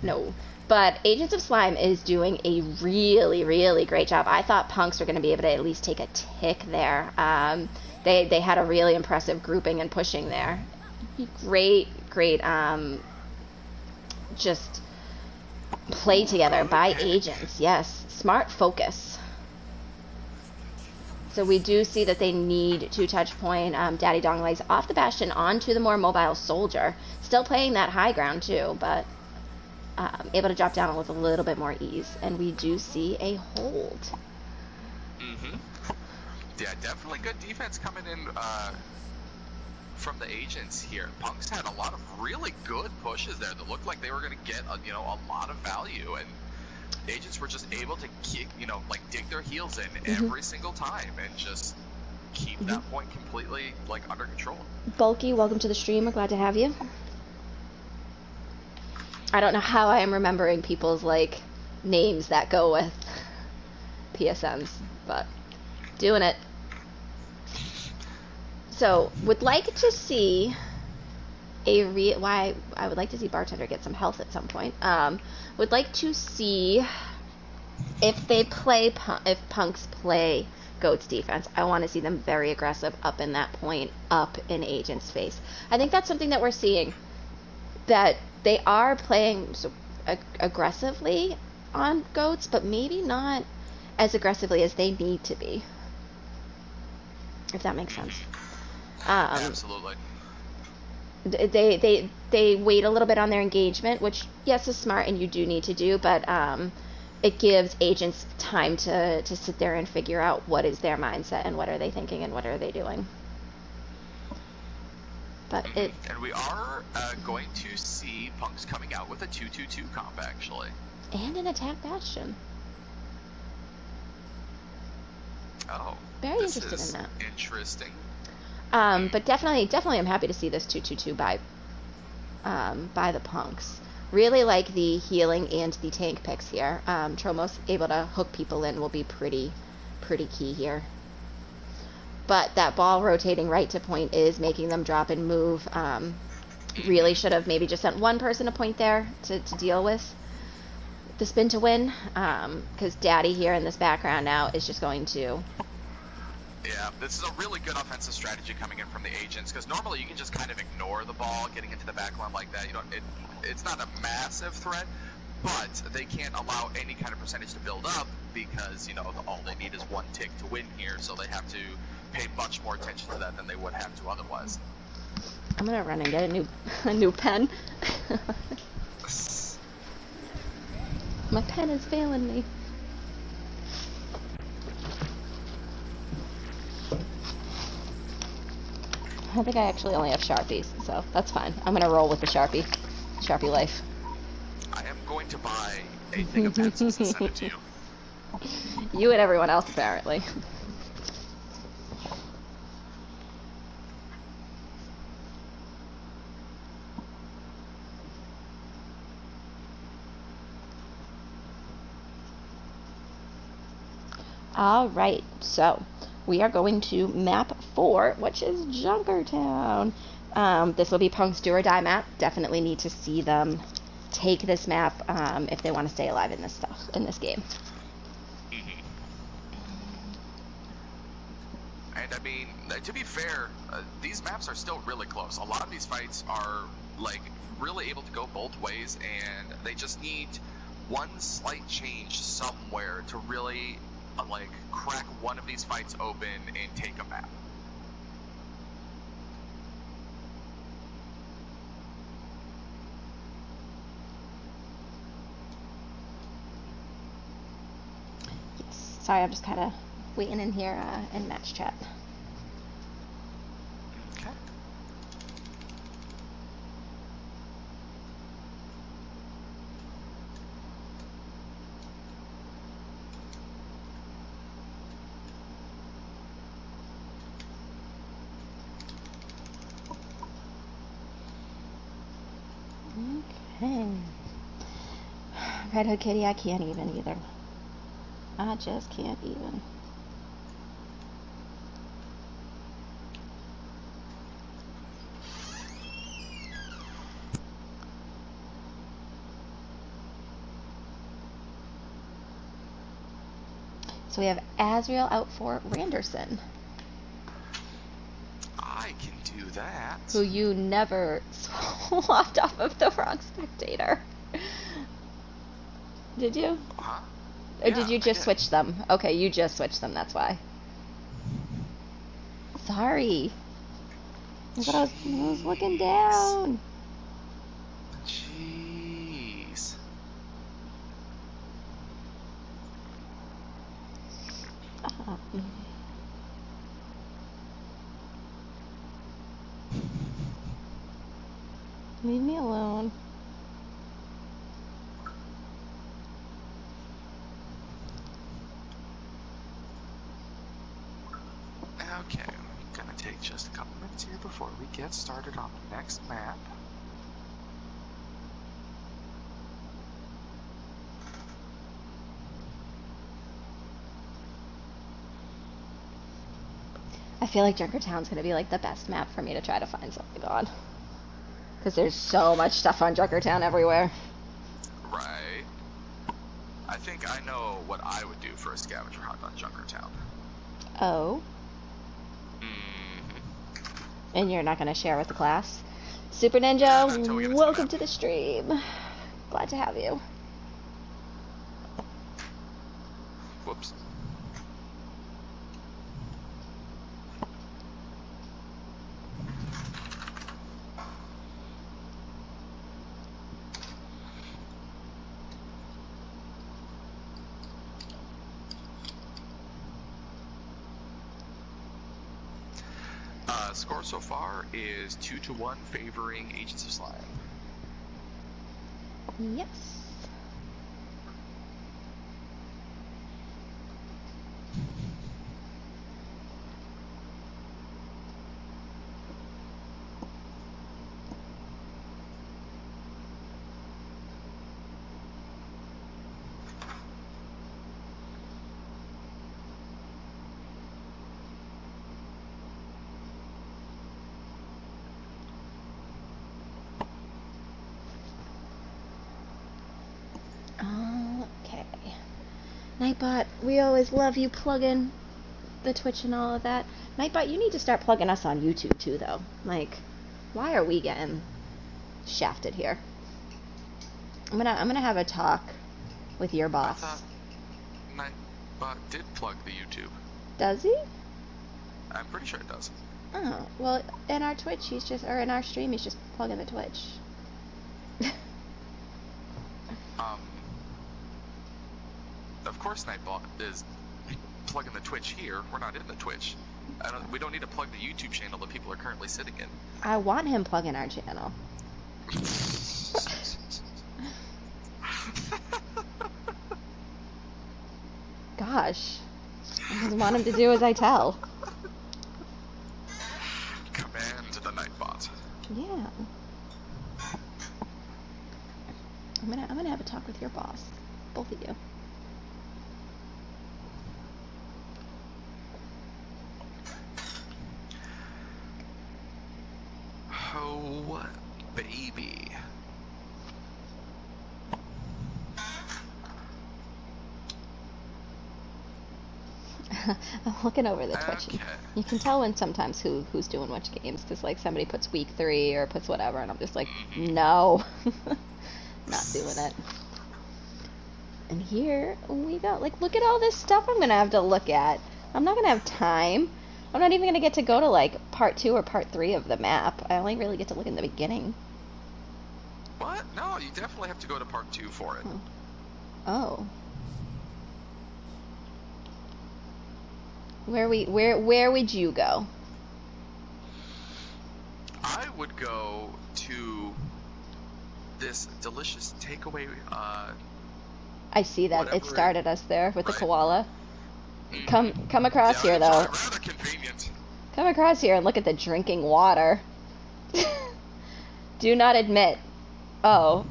No. But Agents of Slime is doing a really, really great job. I thought Punks were going to be able to at least take a tick there. They had a really impressive grouping and pushing there. Great, just play together by Agents. Yes, smart focus. So we do see that they need to touch point Daddy Donglegs off the Bastion onto the more mobile Soldier. Still playing that high ground too, but able to drop down with a little bit more ease. And we do see a hold. Yeah, definitely good defense coming in from the Agents here. Punks had a lot of really good pushes there that looked like they were going to get a lot of value, and Agents were just able to kick, dig their heels in every single time and just keep that point completely under control. Bulky, welcome to the stream. We're glad to have you. I don't know how I am remembering people's names that go with PSNs, but doing it. So would like to see why I would like to see Bartender get some health at some point. Would like to see if Punks play Goat's defense. I want to see them very aggressive up in that point, up in Agent's face. I think that's something that we're seeing, that they are playing aggressively on Goats, but maybe not as aggressively as they need to be, if that makes sense. Absolutely. They wait a little bit on their engagement, which yes is smart and you do need to do, but it gives Agents time to sit there and figure out what is their mindset and what are they thinking and what are they doing. But and we are going to see Punks coming out with a 2-2-2 comp actually, and an attack Bastion. Oh, very interested in that. Interesting. But definitely I'm happy to see this 2-2-2 by the Punks. Really like the healing and the tank picks here. Tromos able to hook people in will be pretty key here. But that ball rotating right to point is making them drop and move. Really should have maybe just sent one person a point there to deal with the spin to win. Because Daddy here in this background now is just going to... Yeah, this is a really good offensive strategy coming in from the Agents, because normally you can just kind of ignore the ball getting into the backline like that. It's not a massive threat, but they can't allow any kind of percentage to build up because, all they need is one tick to win here, so they have to pay much more attention to that than they would have to otherwise. I'm gonna run and get a new pen. My pen is failing me. I think I actually only have Sharpies, so that's fine. I'm gonna roll with the Sharpie life. I am going to buy a thing of pencils and send it to you. You and everyone else, apparently. All right, so we are going to map 4, which is Junkertown. This will be Punk's do or die map. Definitely need to see them take this map if they want to stay alive in this game. And I mean, to be fair, these maps are still really close. A lot of these fights are like really able to go both ways, and they just need one slight change somewhere to really like crack one of these fights open and take a map. Yes. Sorry, I'm just kind of waiting in here in match chat. Okay. Okay. Red Hood Kitty, I can't even either. I just can't even. So we have Azrael out for Randerson. I can do that. Who you never swapped off of the wrong spectator. Did you? Huh? Or did you just switch them? Okay, you just switched them, that's why. Sorry. But I was looking down. Jeez. Leave me alone. Okay, I'm gonna take just a couple minutes here before we get started on the next map. I feel like Junkertown's gonna be like the best map for me to try to find something on. Because there's so much stuff on Junkertown everywhere. Right. I think I know what I would do for a scavenger hunt on Junkertown. Oh. Mm-hmm. And you're not gonna share with the class? Super Ninja, welcome to the stream. Glad to have you. Whoops. Score so far is 2-1 favoring Agents of Slime. Yes. Okay. Nightbot, we always love you plugging the Twitch and all of that. Nightbot, you need to start plugging us on YouTube too, though. Like, why are we getting shafted here? I'm gonna have a talk with your boss. I thought Nightbot did plug the YouTube. Does he? I'm pretty sure it does. Oh, well, in our Twitch, in our stream, he's just plugging the Twitch. Of course Nightbot is plugging the Twitch here. We're not in the Twitch. We don't need to plug the YouTube channel that people are currently sitting in. I want him plugging our channel. Gosh. I just want him to do as I tell. Command the Nightbot. Yeah. I'm gonna have a talk with your boss. Both of you. I'm looking over the Twitch. Okay. You can tell when sometimes who's doing which games, because like somebody puts week 3 or puts whatever, and I'm just like, no, not doing it. And here we go. Like, look at all this stuff I'm gonna have to look at. I'm not gonna have time. I'm not even gonna get to go to like part 2 or part 3 of the map. I only really get to look in the beginning. What? No, you definitely have to go to part 2 for it. Oh. Where would you go? I would go to this delicious takeaway. I see that it started us there with the koala. Come across here though. Rather convenient. Come across here and look at the drinking water. Do not admit. Oh,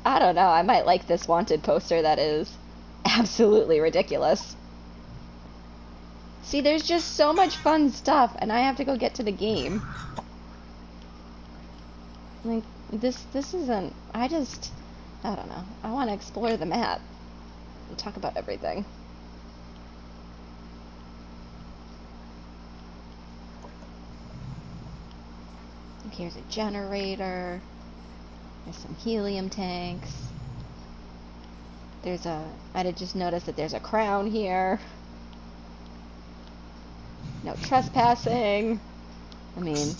I don't know. I might like this wanted poster that is absolutely ridiculous. See, there's just so much fun stuff, and I have to go get to the game. Like, this isn't... I don't know. I want to explore the map and talk about everything. Here's a generator. There's some helium tanks. I did just notice that there's a crown here. No trespassing. I mean,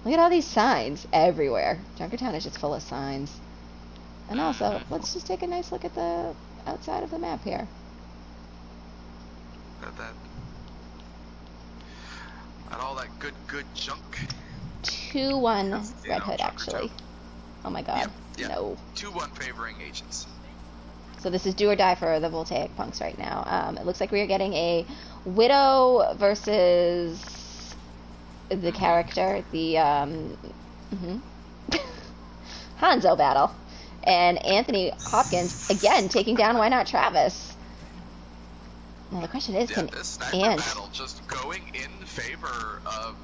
look at all these signs everywhere. Junkertown is just full of signs. And also, let's just take a nice look at the outside of the map here. At all that good junk. 2-1 Red Hood, actually. Oh my god. Yep. No. 2-1 favoring agents. So this is do or die for the Voltaic Punks right now. It looks like we are getting a Widow versus the character, the Hanzo battle. And Anthony Hopkins, again, taking down Why Not Travis. Now the question is, can this sniper Ant... battle just going in favor of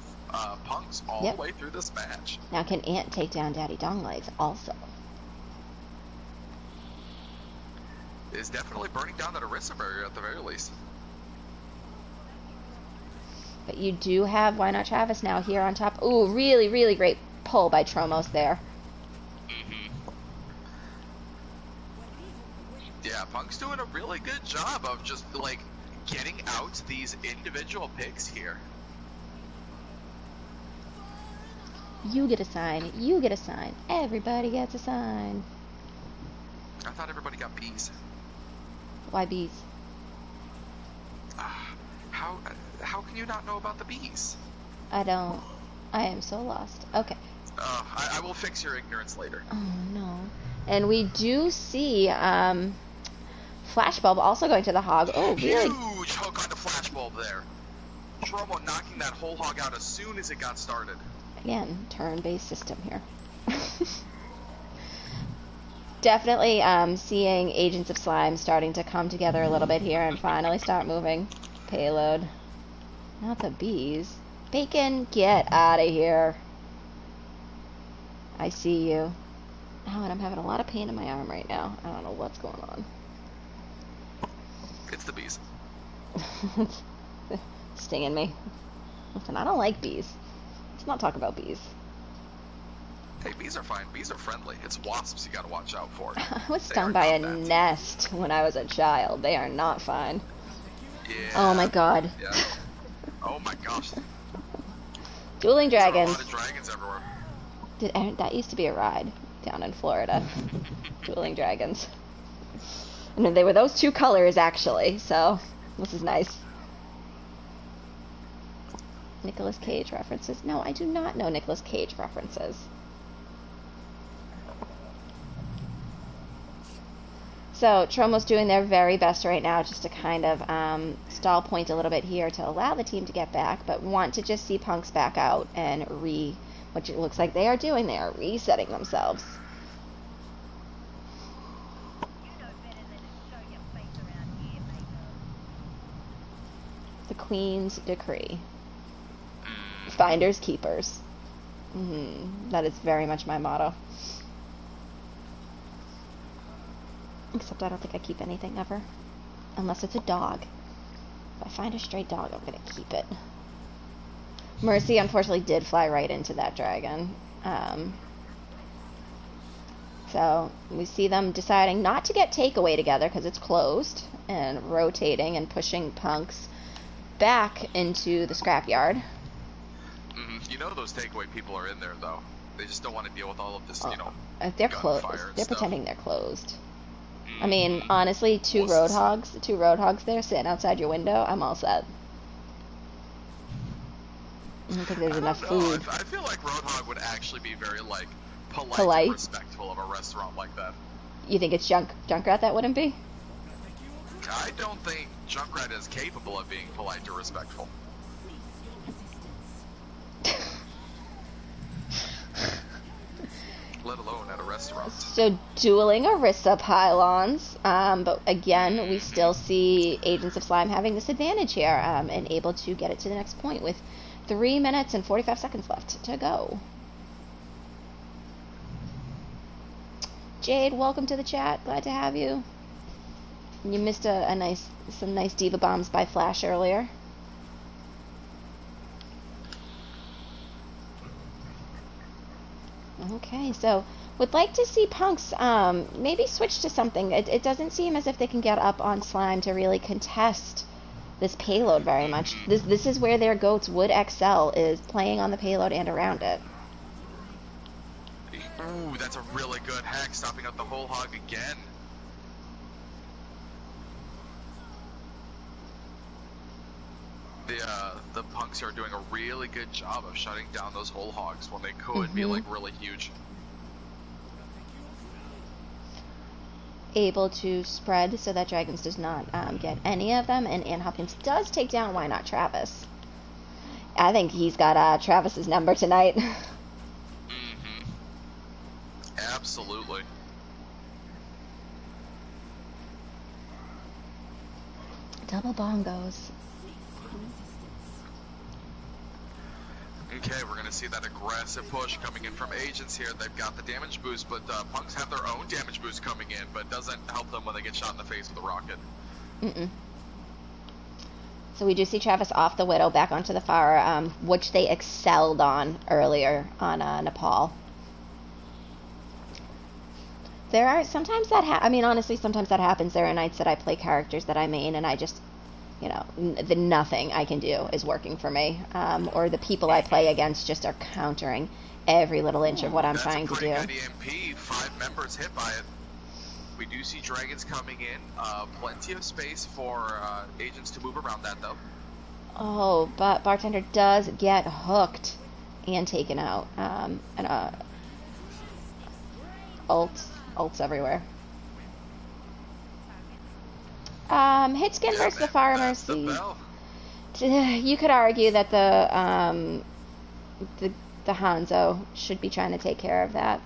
Punks all the way through this match. Now can Ant take down Daddy Donglegs also? Is definitely burning down that Orisa barrier at the very least. But you do have Why Not Travis now here on top. Ooh, really, really great pull by Tromos there. Yeah, Punk's doing a really good job of just, like, getting out these individual picks here. You get a sign. You get a sign. Everybody gets a sign. I thought everybody got bees. Why bees? How can you not know about the bees? I don't. I am so lost. Okay. I will fix your ignorance later. Oh, no. And we do see Flashbulb also going to the hog. Oh, really? Huge hook on the Flashbulb there. Tromo knocking that whole hog out as soon as it got started. Again, turn-based system here. Definitely seeing Agents of Slime starting to come together a little bit here and finally start moving. Payload. Not the bees. Bacon, get out of here. I see you. Oh, and I'm having a lot of pain in my arm right now. I don't know what's going on. It's the bees. Stinging me. Listen, I don't like bees. Let's not talk about bees. Hey, bees are fine. Bees are friendly. It's wasps you gotta watch out for. I was stung by a nest when I was a child. They are not fine. Yeah. Oh my god. Yeah. Oh my gosh. Dueling Dragons. There's a lot of dragons everywhere. That used to be a ride down in Florida. Dueling Dragons. And they were those two colors, actually, so this is nice. Nicolas Cage references. No, I do not know Nicolas Cage references. So, Tromo's doing their very best right now just to kind of stall point a little bit here to allow the team to get back, but want to just see Punks back out and which it looks like they are doing. They are resetting themselves. The Queen's Decree. Finders keepers. That is very much my motto. Except I don't think I keep anything ever. Unless it's a dog. If I find a stray dog, I'm gonna keep it. Mercy, unfortunately, did fly right into that dragon. So we see them deciding not to get takeaway together because it's closed, and rotating and pushing punks back into the scrapyard. You know those takeaway people are in there, though. They just don't want to deal with all of this, you know, they're closed. They're pretending they're closed. I mean, honestly, two roadhogs there sitting outside your window, I'm all set. I don't think there's enough food. I feel like Roadhog would actually be very, like, polite and respectful of a restaurant like that. You think it's Junkrat that wouldn't be? I don't think Junkrat is capable of being polite or respectful. Let alone at a restaurant. So dueling Orisa pylons, but again, we still see Agents of Slime having this advantage here, and able to get it to the next point with 3 minutes and 45 seconds left to go. Jade, welcome to the chat. Glad to have you. You missed some nice diva bombs by Flash earlier. Okay, so would like to see punks maybe switch to something. It doesn't seem as if they can get up on Slime to really contest this payload very much. This is where their goats would excel, is playing on the payload and around it. Ooh, that's a really good hack, stopping up the whole hog again. The punks are doing a really good job of shutting down those whole hogs when they could be like really huge. Able to spread so that Dragons does not get any of them, and Ann Hopkins does take down Why Not Travis. I think he's got Travis's number tonight. Absolutely. Double bongos. Okay, we're going to see that aggressive push coming in from Agents here. They've got the damage boost, but punks have their own damage boost coming in, but it doesn't help them when they get shot in the face with a rocket. So we do see Travis off the Widow back onto the Pharah, which they excelled on earlier on Nepal. There are sometimes that I mean, honestly, sometimes that happens. There are nights that I play characters that I main, and I just, you know, nothing I can do is working for me. Or the people I play against just are countering every little inch of what I'm trying to do. That's a pretty good EMP. 5 members hit by it. We do see Dragons coming in. Plenty of space for Agents to move around that, though. Oh, but Bartender does get hooked and taken out. And ults everywhere. Hitskin versus the Fire Mercy. You could argue that the Hanzo should be trying to take care of that.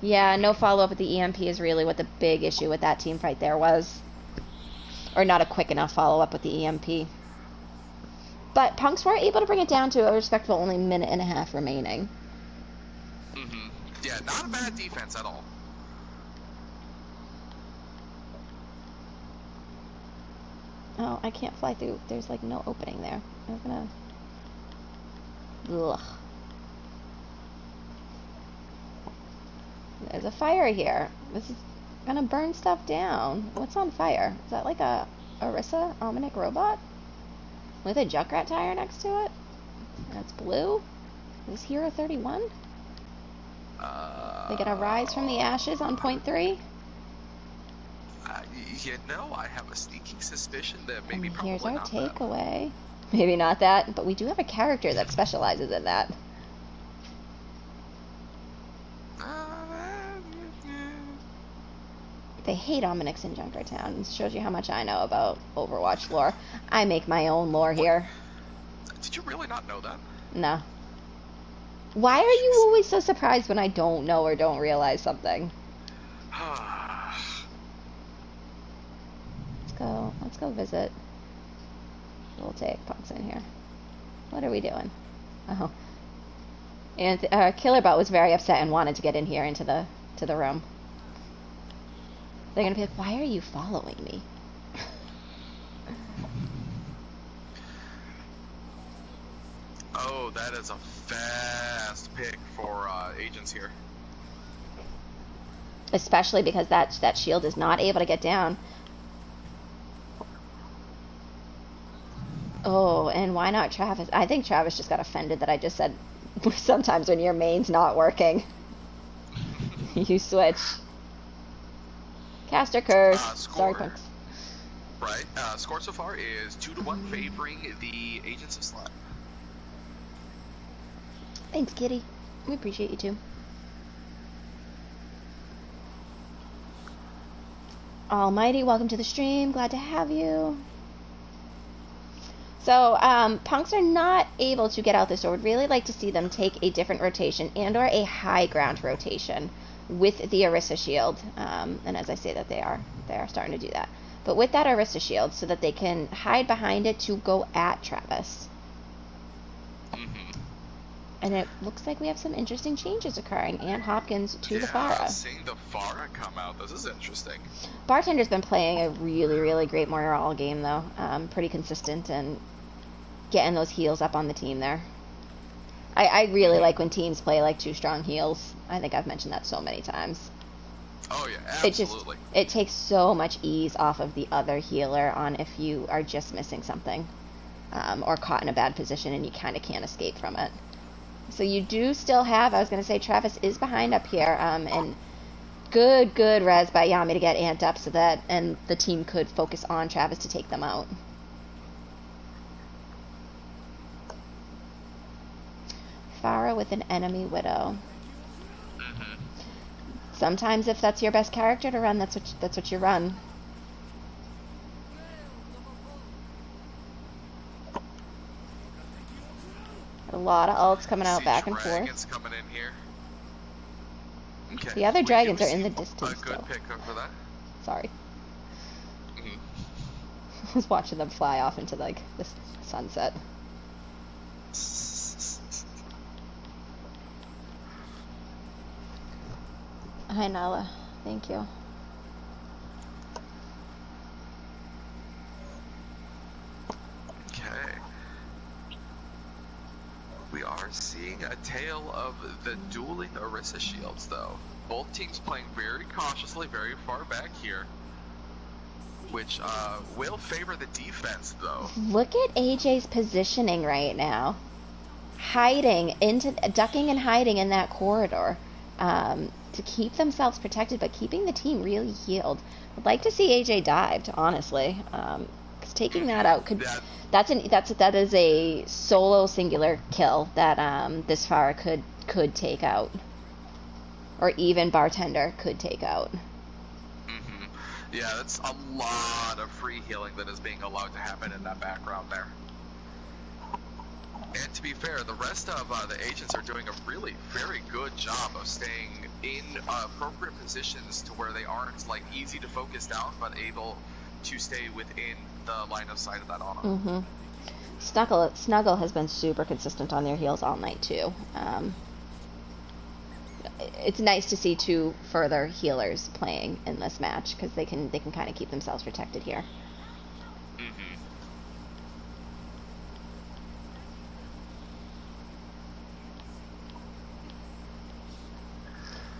Yeah, no follow-up with the EMP is really what the big issue with that team fight there was. Or not a quick enough follow-up with the EMP. But punks were able to bring it down to a respectful only minute and a half remaining. Yeah, not a bad defense at all. Oh, I can't fly through. There's like no opening there. I'm gonna... Ugh. There's a fire here. This is gonna burn stuff down. What's on fire? Is that like a Orisa Omnic robot? With a Junkrat tire next to it? That's blue? Is Hero 31? They gonna rise from the ashes on point 3? You know, I have a sneaking suspicion that maybe and probably here's our not takeaway. Maybe not that, but we do have a character that specializes in that. They hate Omnix in Junkertown. It shows you how much I know about Overwatch lore. I make my own lore here. Did you really not know that? No. Why are you always so surprised when I don't know or don't realize something? Let's go visit. We'll take punks in here. What are we doing? Oh. And Killerbot was very upset and wanted to get in here into the room. They're gonna be like, why are you following me? Oh, that is a fast pick for agents here. Especially because that shield is not able to get down. Oh, and why not Travis? I think Travis just got offended that I just said sometimes when your main's not working, you switch. Caster curse. Sorry, punks. Right. Score so far is 2-1 favoring the Agents of Slime. Thanks, Kitty. We appreciate you too. Almighty, welcome to the stream. Glad to have you. So, punks are not able to get out this door. Would really like to see them take a different rotation and or a high ground rotation with the Orisa shield. And as I say that, they are starting to do that. But with that Orisa shield, so that they can hide behind it to go at Travis. And it looks like we have some interesting changes occurring. And Hopkins to the Pharah. Seeing the Pharah come out, this is interesting. Bartender's been playing a really, really great morale game, though. Pretty consistent and getting those heals up on the team there. I really like when teams play like 2 strong heals. I think I've mentioned that so many times. Oh yeah, absolutely. It takes so much ease off of the other healer on if you are just missing something. Or caught in a bad position and you kind of can't escape from it. So you do still have, I was going to say, Travis is behind up here, and good res by Yami to get amped up so that, and the team could focus on Travis to take them out. Pharah with an enemy widow. Sometimes if that's your best character to run, that's what you run. A lot of ults coming out back and forth. Coming in here. Okay. The other dragons are in the distance. A good pick for that. Sorry. I was watching them fly off into like the sunset. Hi Nala, thank you. Okay. We are seeing a tale of the dueling Orisa shields, though. Both teams playing very cautiously, very far back here, which will favor the defense, though. Look at AJ's positioning right now, ducking and hiding in that corridor to keep themselves protected, but keeping the team really healed. I'd like to see AJ dived, honestly, because taking that out could. That is a solo singular kill that this Pharah could take out, or even Bartender could take out. Yeah, that's a lot of free healing that is being allowed to happen in that background there. And to be fair, the rest of the agents are doing a really very good job of staying in appropriate positions to where they aren't like easy to focus down, but able to stay within the line of sight of that honor. Snuggle has been super consistent on their heals all night too. It's nice to see 2 further healers playing in this match because they can kind of keep themselves protected here.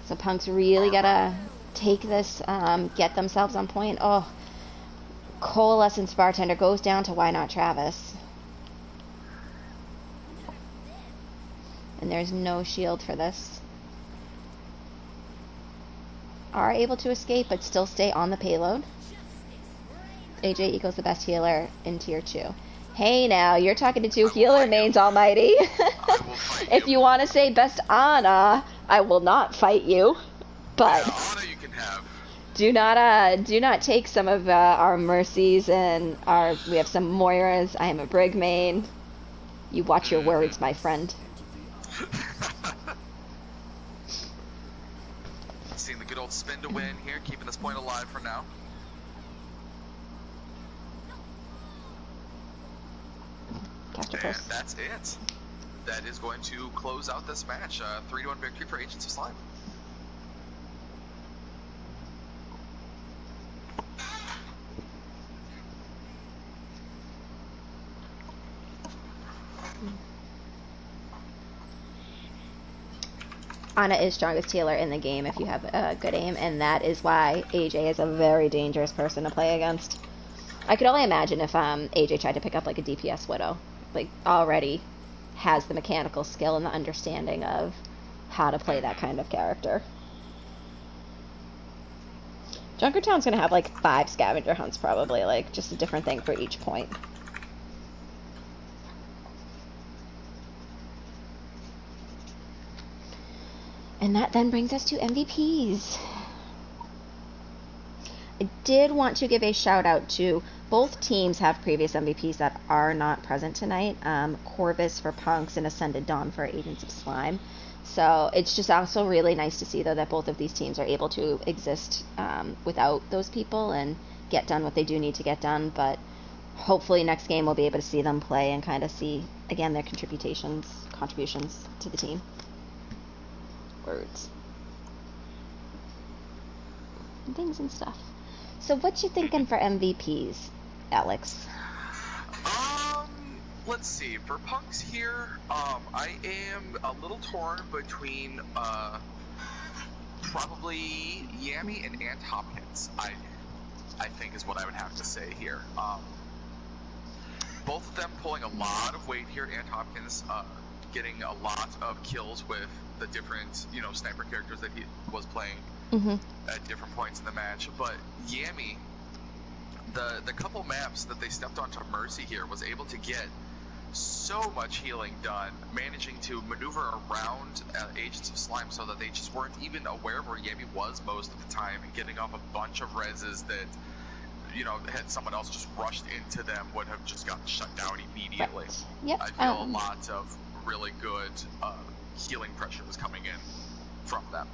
So punks really gotta take this, get themselves on point. Oh, Coalescence Bartender goes down to Why Not Travis. And there's no shield for this. Are able to escape, but still stay on the payload. AJ equals the best healer in tier 2. Hey now, you're talking to 2 healer mains, Almighty. If you want to say best Ana, I will not fight you. But Ana you can have. Do not take some of our mercies and we have some Moiras. I am a Brig main. You watch your words, my friend. Seeing the good old spin to win here, keeping this point alive for now. And that's it. That is going to close out this match. 3-1 victory for Agents of Slime. Ana is strongest healer in the game if you have good aim, and that is why AJ is a very dangerous person to play against. I could only imagine if AJ tried to pick up like a DPS Widow, like already has the mechanical skill and the understanding of how to play that kind of character. Junkertown's gonna have like 5 scavenger hunts probably, like just a different thing for each point. And that then brings us to MVPs. I did want to give a shout out to both teams have previous MVPs that are not present tonight. Corvus for Punks and Ascended Dawn for Agents of Slime. So it's just also really nice to see, though, that both of these teams are able to exist without those people and get done what they do need to get done. But hopefully next game we'll be able to see them play and kind of see, again, their contributions to the team. Words. And things and stuff. So what you thinking for MVPs, Alex? Let's see. For Punks here, I am a little torn between probably Yami and Ant Hopkins. I think is what I would have to say here. Both of them pulling a lot of weight here. Ant Hopkins getting a lot of kills with the different, sniper characters that he was playing at different points in the match. But Yami, the couple maps that they stepped onto Mercy here, was able to get so much healing done, managing to maneuver around Agents of Slime so that they just weren't even aware of where Yami was most of the time, and getting off a bunch of reses that, had someone else just rushed into them would have just gotten shut down immediately. Right. Yep. I feel a lot of really good healing pressure was coming in from them.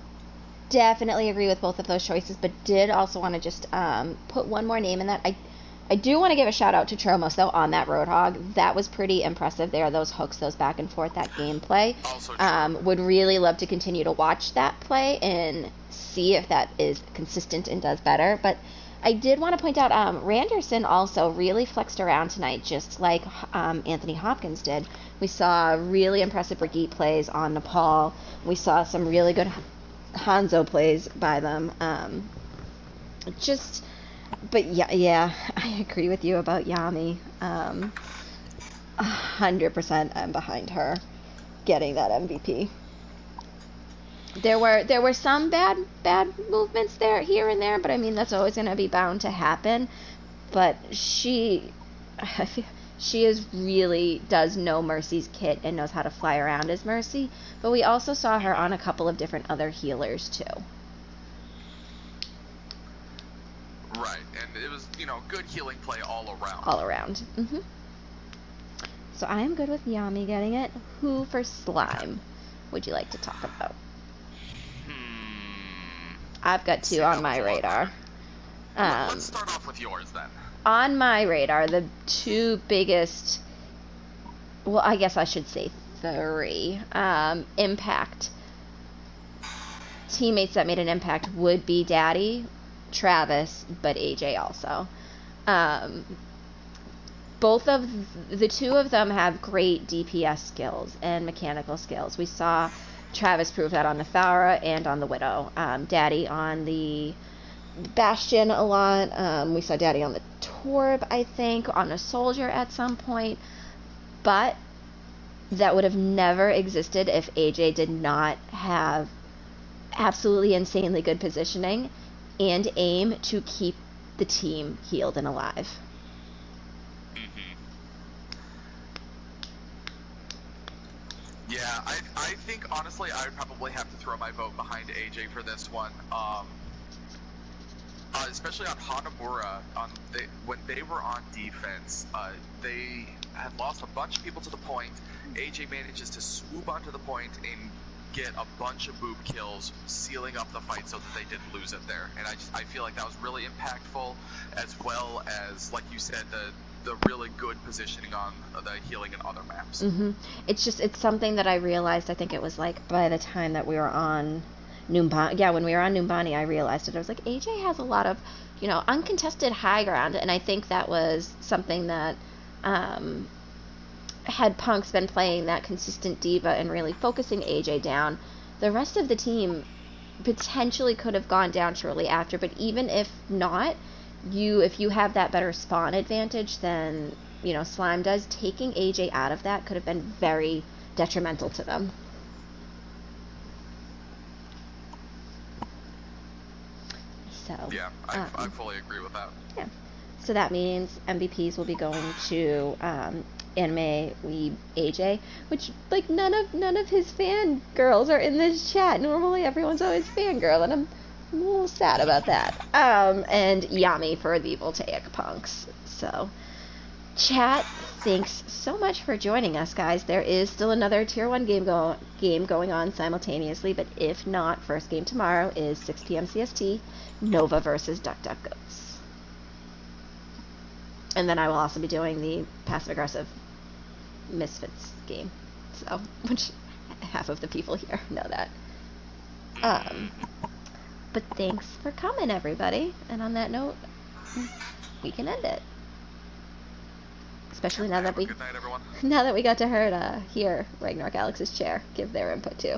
Definitely agree with both of those choices, but did also want to just put one more name in that. I do want to give a shout out to Tromos, though, on that Roadhog. That was pretty impressive there. Those hooks, those back and forth, that gameplay. Also would really love to continue to watch that play and see if that is consistent and does better. But I did want to point out Randerson also really flexed around tonight, just like Anthony Hopkins did. We saw really impressive Brigitte plays on Nepal. We saw some really good Hanzo plays by them. But yeah, I agree with you about Yami. 100% I'm behind her getting that MVP. There were some bad movements here and there, but I mean that's always going to be bound to happen. But she really does know Mercy's kit and knows how to fly around as Mercy. But we also saw her on a couple of different other healers too. Right, and it was, good healing play all around. All around. So I am good with Yami getting it. Who for Slime would you like to talk about? I've got 2 on my radar. Let's start off with yours then. On my radar, the 2 biggest, well, I guess I should say 3, impact teammates that made an impact would be Daddy, Travis, but AJ also. Both of the 2 of them have great DPS skills and mechanical skills. We saw Travis prove that on the Thara and on the Widow. Daddy on the Bastion a lot. We saw Daddy on the Torb, I think, on a Soldier at some point. But that would have never existed if AJ did not have absolutely insanely good positioning and aim to keep the team healed and alive. Yeah, I think, honestly, I would probably have to throw my vote behind AJ for this one. Especially on Hanamura, when they were on defense, they had lost a bunch of people to the point. AJ manages to swoop onto the point and get a bunch of boob kills, sealing up the fight so that they didn't lose it there. And I feel like that was really impactful, as well as, like you said, the really good positioning on the healing and other maps. It's something that I realized, I think it was like by the time that we were on Numbani. Yeah, when we were on Numbani, I realized it. I was like, AJ has a lot of, uncontested high ground, and I think that was something that had Punks been playing that consistent diva and really focusing AJ down, the rest of the team potentially could have gone down shortly after, but even if not, if you have that better spawn advantage than, you know, Slime does, taking AJ out of that could have been very detrimental to them. So yeah, I fully agree with that. Yeah. So that means MVPs will be going to Anime Weeb AJ, which, like, none of his fangirls are in this chat. Normally everyone's always fangirl, and I'm a little sad about that. And Yami for the Voltaic Punks. So, chat, thanks so much for joining us, guys. There is still another Tier 1 game going on simultaneously, but if not, first game tomorrow is 6 p.m. CST, Nova versus DuckDuckGoats. And then I will also be doing the passive-aggressive Misfits game, so, which half of the people here know that. But thanks for coming, everybody. And on that note, we can end it. Especially now that good night, everyone. Now that we got to hear Ragnarok Alex's chair give their input too.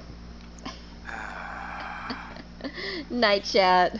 Night, chat.